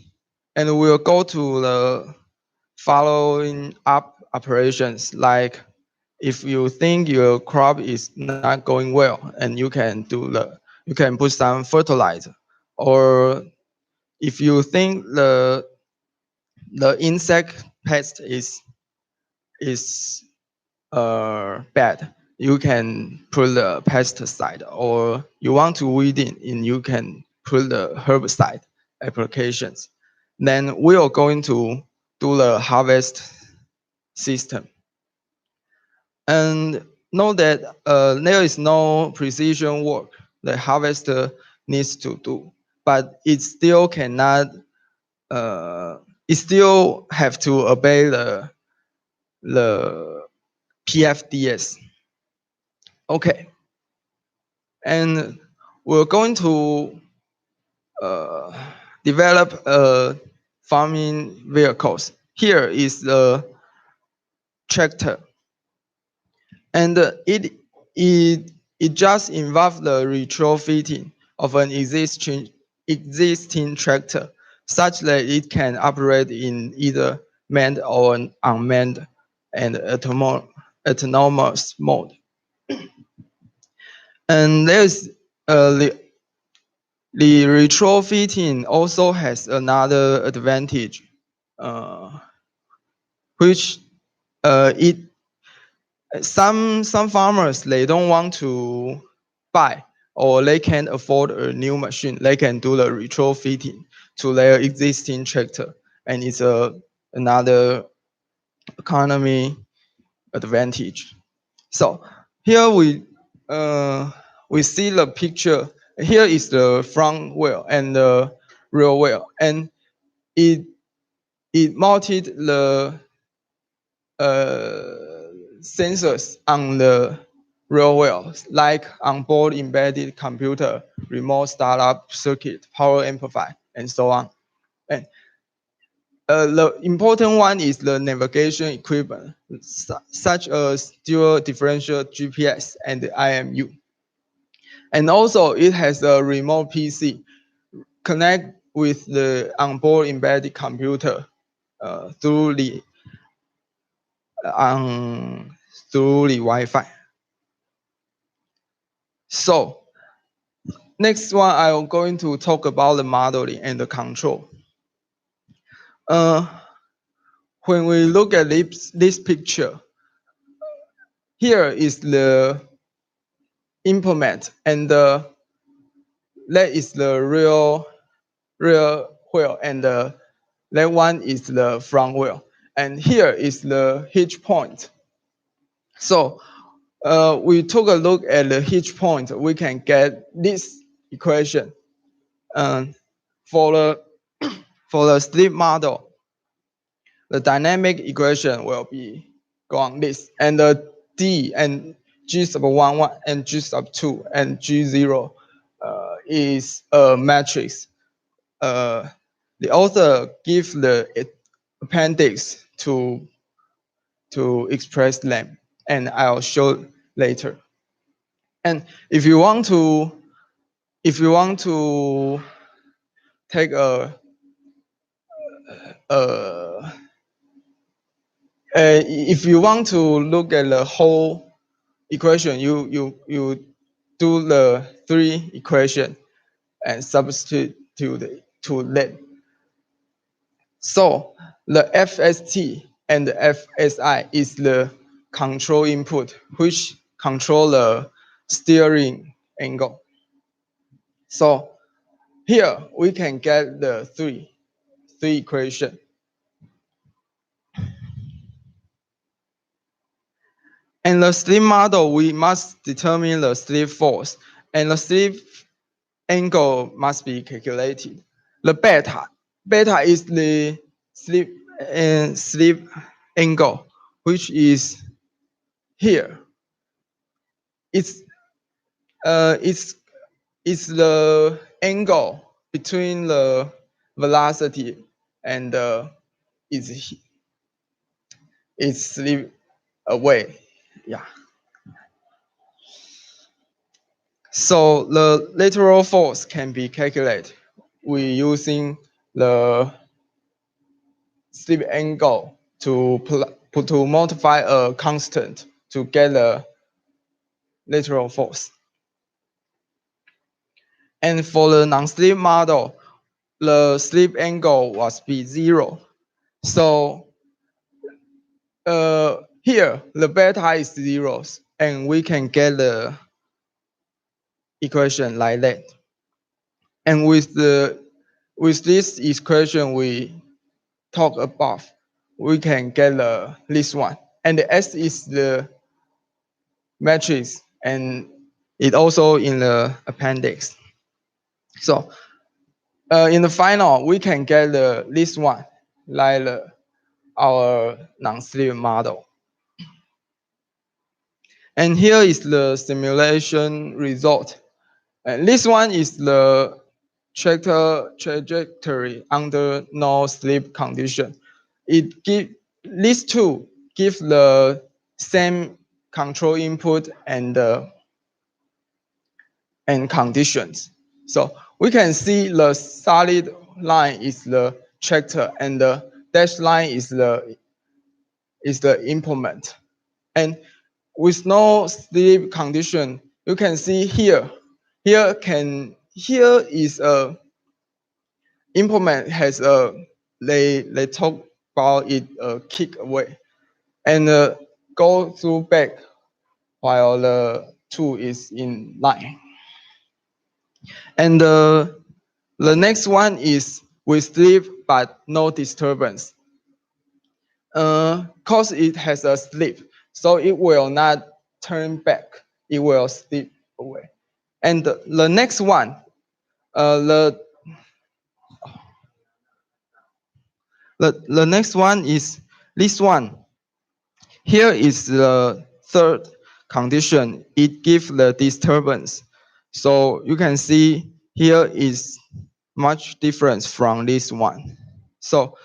we'll go to the following up operations, like if you think your crop is not going well, and you can put some fertilizer, or if you think the insect pest is bad, you can put the pesticide, or you want to weed in, you can put the herbicide applications. Then we are going to do the harvest system. And know that there is no precision work the harvester needs to do, but it still cannot, it still have to obey the PFDS. Okay, and we're going to develop farming vehicles. Here is the tractor, and it just involves the retrofitting of an existing tractor, such that it can operate in either manned or unmanned and autonomous mode. And there's the retrofitting also has another advantage. which it some farmers they don't want to buy or they can't afford a new machine. They can do the retrofitting to their existing tractor, and it's another economy advantage. So here we see the picture. Here is the front wheel and the rear wheel, and it mounted the sensors on the real wheel, like onboard embedded computer, remote startup circuit, power amplifier, and so on. And the important one is the navigation equipment, such as dual differential GPS and IMU. And also it has a remote PC connect with the onboard embedded computer through the Wi-Fi. So next one, I'm going to talk about the modeling and the control. When we look at this picture, here is the implement, and that is the real wheel, and that one is the front wheel, and here is the hitch point. So we took a look at the hitch point. We can get this equation for the sleep model. The dynamic equation will be go on this, and the D and G sub 1 and G sub 2 and G0 is a matrix. The author gives the appendix to express them, and I'll show later. And if you want to take if you want to look at the whole equation, you do the 3 equation and substitute to that. So the FST and the FSI is the control input, which control the steering angle. So here we can get the three equation. In the sleep model, we must determine the sleep force, and the sleep angle must be calculated. The beta is the sleep angle, which is here. It's the angle between the velocity and its sleep away. Yeah. So the lateral force can be calculated. We using the sleep angle to multiply a constant to get the lateral force. And for the non-sleep model, the sleep angle must be 0. So here the beta is 0, and we can get the equation like that. And with this equation we talk above, we can get this one. And the S is the matrix, and it also in the appendix. So in the final, we can get this one, like our non-sleep model. And here is the simulation result. And this one is the tractor trajectory under no sleep condition. These two give the same control input and conditions. So we can see the solid line is the tractor, and the dashed line is the implement. And with no sleep condition, you can see here is a implement has a they talk ball it kick away and go through back while the two is in line. And the next one is with sleep but no disturbance. Cause it has a sleep, so it will not turn back. It will slip away. And the next one, the next one is this one. Here is the third condition. It gives the disturbance. So you can see here is much difference from this one. So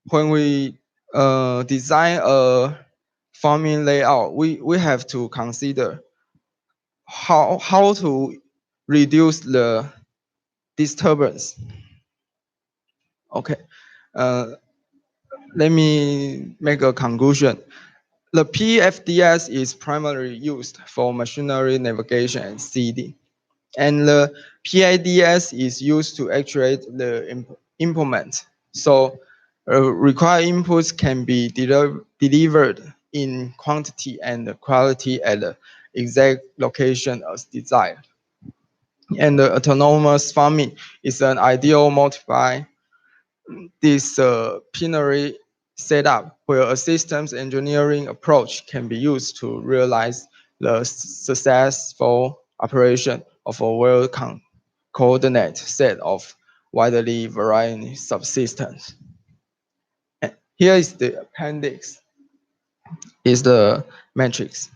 when we design a farming layout, we have to consider how to reduce the disturbance. Okay, let me make a conclusion. The PFDS is primarily used for machinery navigation and seeding, and the PIDS is used to actuate the implement. So required inputs can be delivered in quantity and quality at the exact location as desired. And the autonomous farming is an ideal multiply this binary setup where a systems engineering approach can be used to realize the successful operation of a well-coordinated set of widely varying subsystems. And here is the appendix, is the matrix.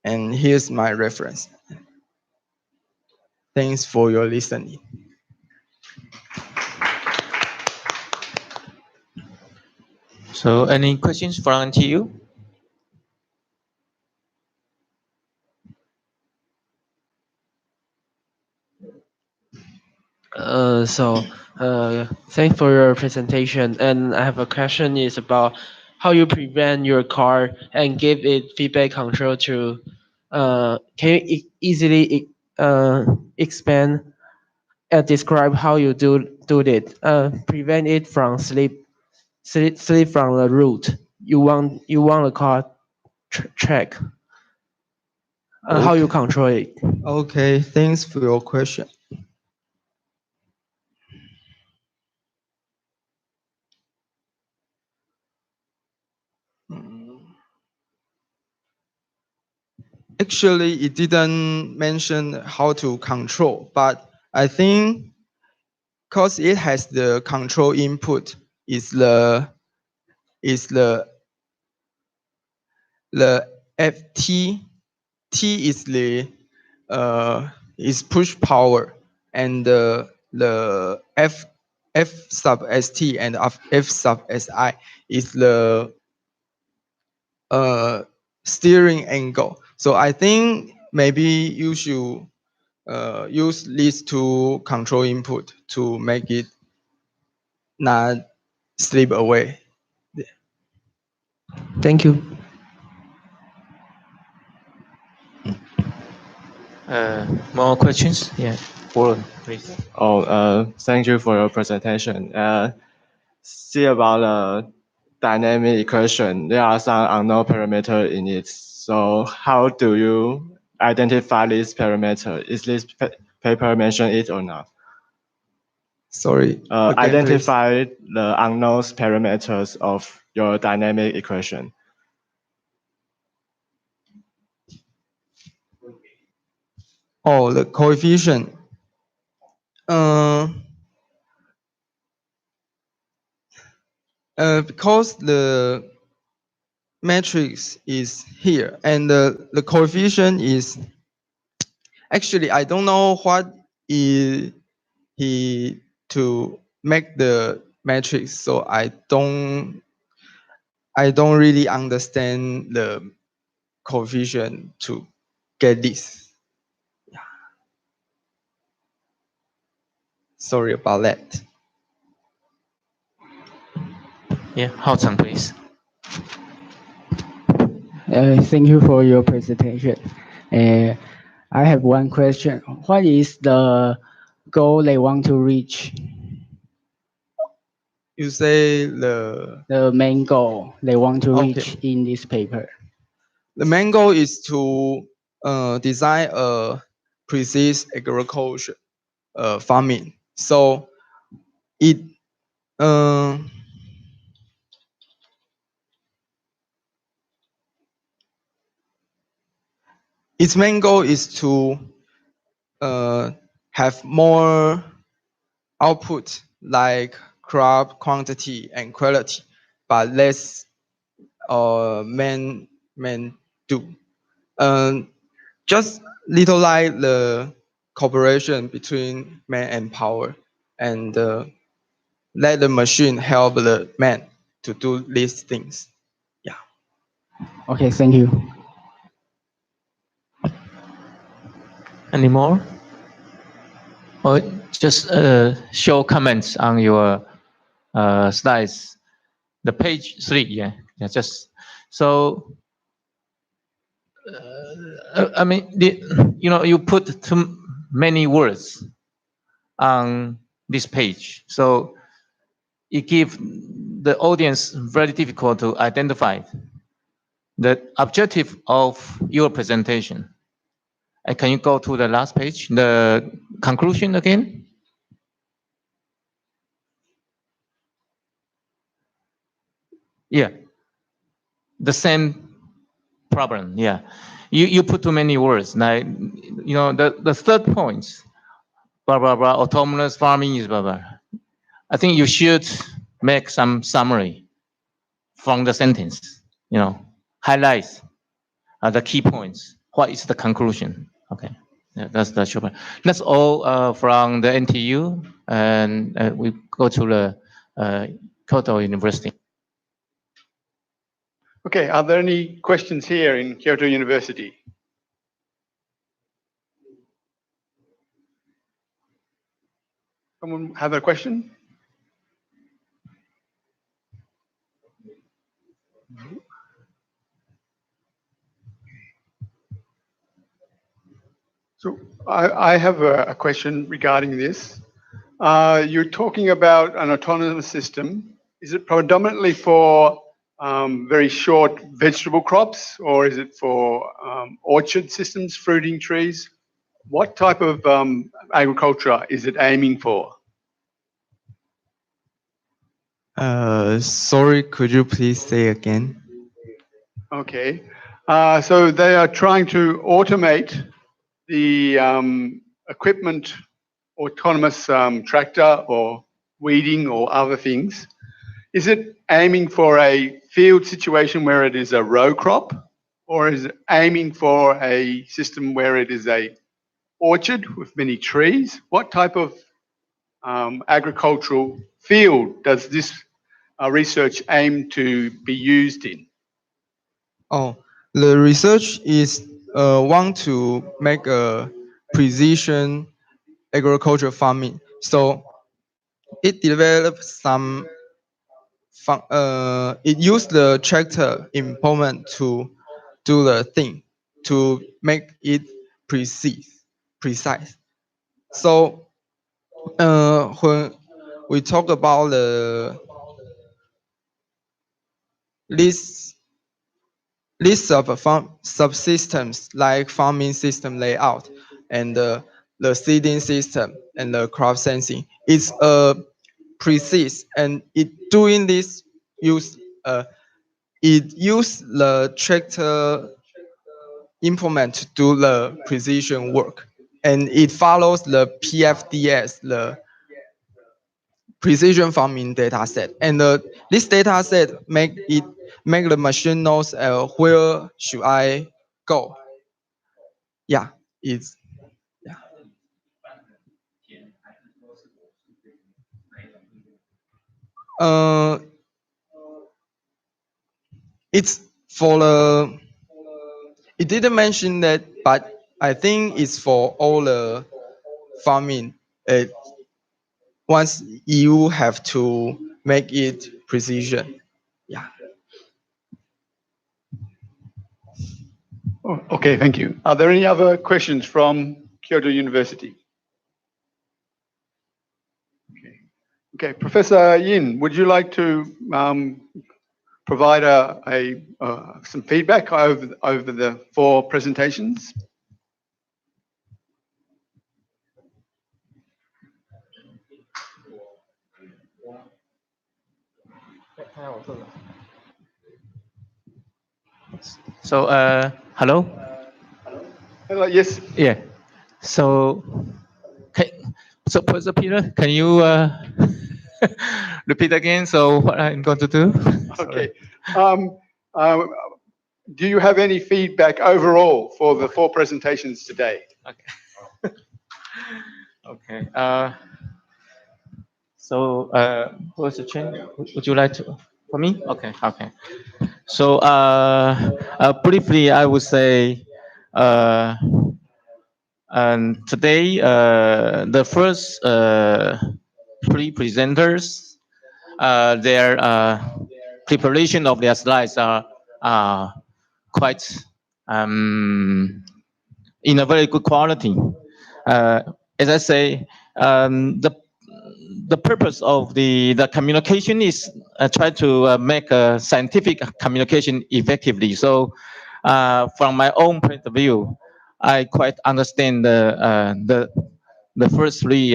And here's my reference. Thanks for your listening.
So any questions for NTU?
Thanks for your presentation. And I have a question is about how you prevent your car and give it feedback control to, can you easily expand and describe how you do it? Prevent it from slip from the route. You want the car track. How you control it?
Okay, thanks for your question. Actually, it didn't mention how to control, but I think because it has the control input is the FT. T is the is push power, and the F sub ST and F sub SI is the steering angle. So I think maybe you should use these two control input to make it not slip away.
Thank you.
More questions? Yeah, Warren, please.
Thank you for your presentation. See about the dynamic equation, there are some unknown parameters in it. So how do you identify this parameter? Is this paper mention it or not?
Sorry. Again,
identify the unknown parameters of your dynamic equation.
Oh, the coefficient. Because the matrix is here and the coefficient is actually I don't know what is he to make the matrix, so I don't really understand the coefficient to get this. Yeah. Sorry about that.
Yeah, Hao-Chang, please.
Thank you for your presentation. I have one question. What is the goal they want to reach?
You say the
main goal they want to
Okay.
reach in this paper.
The main goal is to design a precise agriculture farming. So it its main goal is to have more output like crop quantity and quality, but less man do. Just little like the cooperation between man and power, and let the machine help the man to do these things. Yeah.
Okay, thank you.
Any more? Or just show comments on your slides. The page 3, yeah, just so. I mean, you put too many words on this page, so it gives the audience very difficult to identify the objective of your presentation. Can you go to the last page, the conclusion again? Yeah, the same problem. Yeah, you put too many words. Like, the third point, blah blah blah, autonomous farming is blah blah. I think you should make some summary from the sentence. Highlights the key points. What is the conclusion? Okay, yeah, that's the short. That's all from the NTU, and we go to the Kyoto University.
Okay, are there any questions here in Kyoto University? Someone have a question? So I have a question regarding this. You're talking about an autonomous system. Is it predominantly for very short vegetable crops, or is it for orchard systems, fruiting trees? What type of agriculture is it aiming for?
Sorry, could you please say again?
Okay. So they are trying to automate the equipment, autonomous tractor or weeding or other things. Is it aiming for a field situation where it is a row crop, or is it aiming for a system where it is a orchard with many trees? What type of agricultural field does this research aim to be used in?
Oh, the research is want to make a precision agriculture farming. So it developed some. It used the tractor implement to do the thing to make it precise. So when we talk about the list of subsystems like farming system layout and the seeding system and the crop sensing, it's precise, and it doing this use the tractor implement to do the precision work, and it follows the PFDS, the precision farming data set, and this data set make the machine knows where should I go. Yeah, it's it's for the. It didn't mention that, but I think it's for all the farming. Once you have to make it precision. Yeah.
Oh, okay, thank you. Are there any other questions from Kyoto University? Okay. Okay, Professor Yin, would you like to provide some feedback over the 4 presentations?
So, hello?
Hello, yes.
Yeah. So, so Professor Peter, can you repeat again? So what I'm going to do?
Okay. Do you have any feedback overall for the 4 presentations today?
Okay. Okay. So, who's the chair? Would you like to? For me? Okay. Okay. So, briefly, I would say, today, the first 3 presenters, their preparation of their slides are quite in a very good quality. As I say, the purpose of the communication is try to make a scientific communication effectively. So, from my own point of view, I quite understand the first 3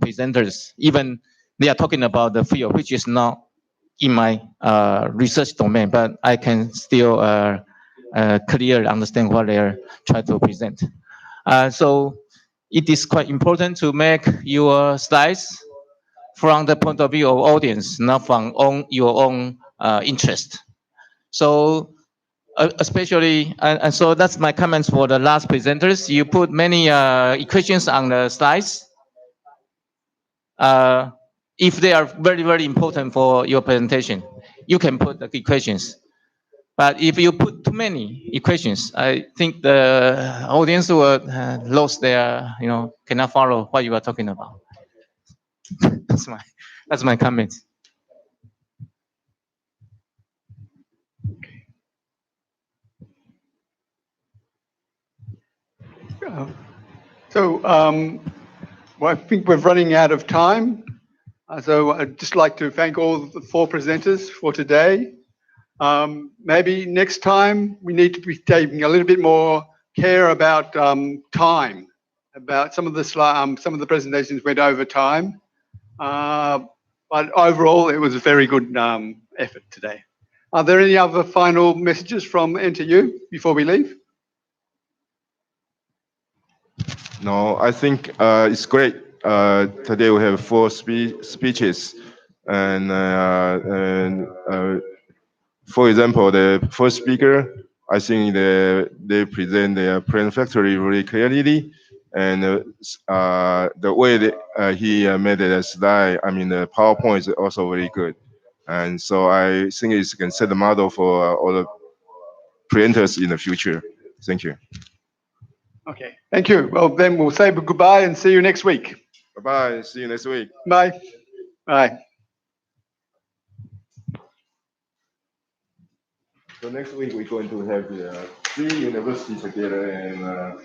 presenters. Even they are talking about the field, which is not in my research domain, but I can still clearly understand what they are trying to present. So it is quite important to make your slides from the point of view of audience, not from your own interest. So especially, and so that's my comments for the last presenters. You put many equations on the slides. If they are very, very important for your presentation, you can put the equations. But if you put too many equations, I think the audience will lose their, cannot follow what you are talking about. That's my comment.
Well, I think we're running out of time. So I'd just like to thank all the 4 presenters for today. Maybe next time we need to be taking a little bit more care about time. About some of the presentations went over time, but overall it was a very good effort today. Are there any other final messages from NTU before we leave?
No, I think it's great. Today we have 4 speeches, and for example, the first speaker, I think they present their plan factory really clearly, and the way that he made the slide, I mean the PowerPoint is also very good, and so I think it can set the model for all the presenters in the future. Thank you.
Okay, thank you. Well, then we'll say goodbye and see you next week.
Bye-bye. See you next week.
Bye. Bye.
So next week we're going to have the 3 universities together and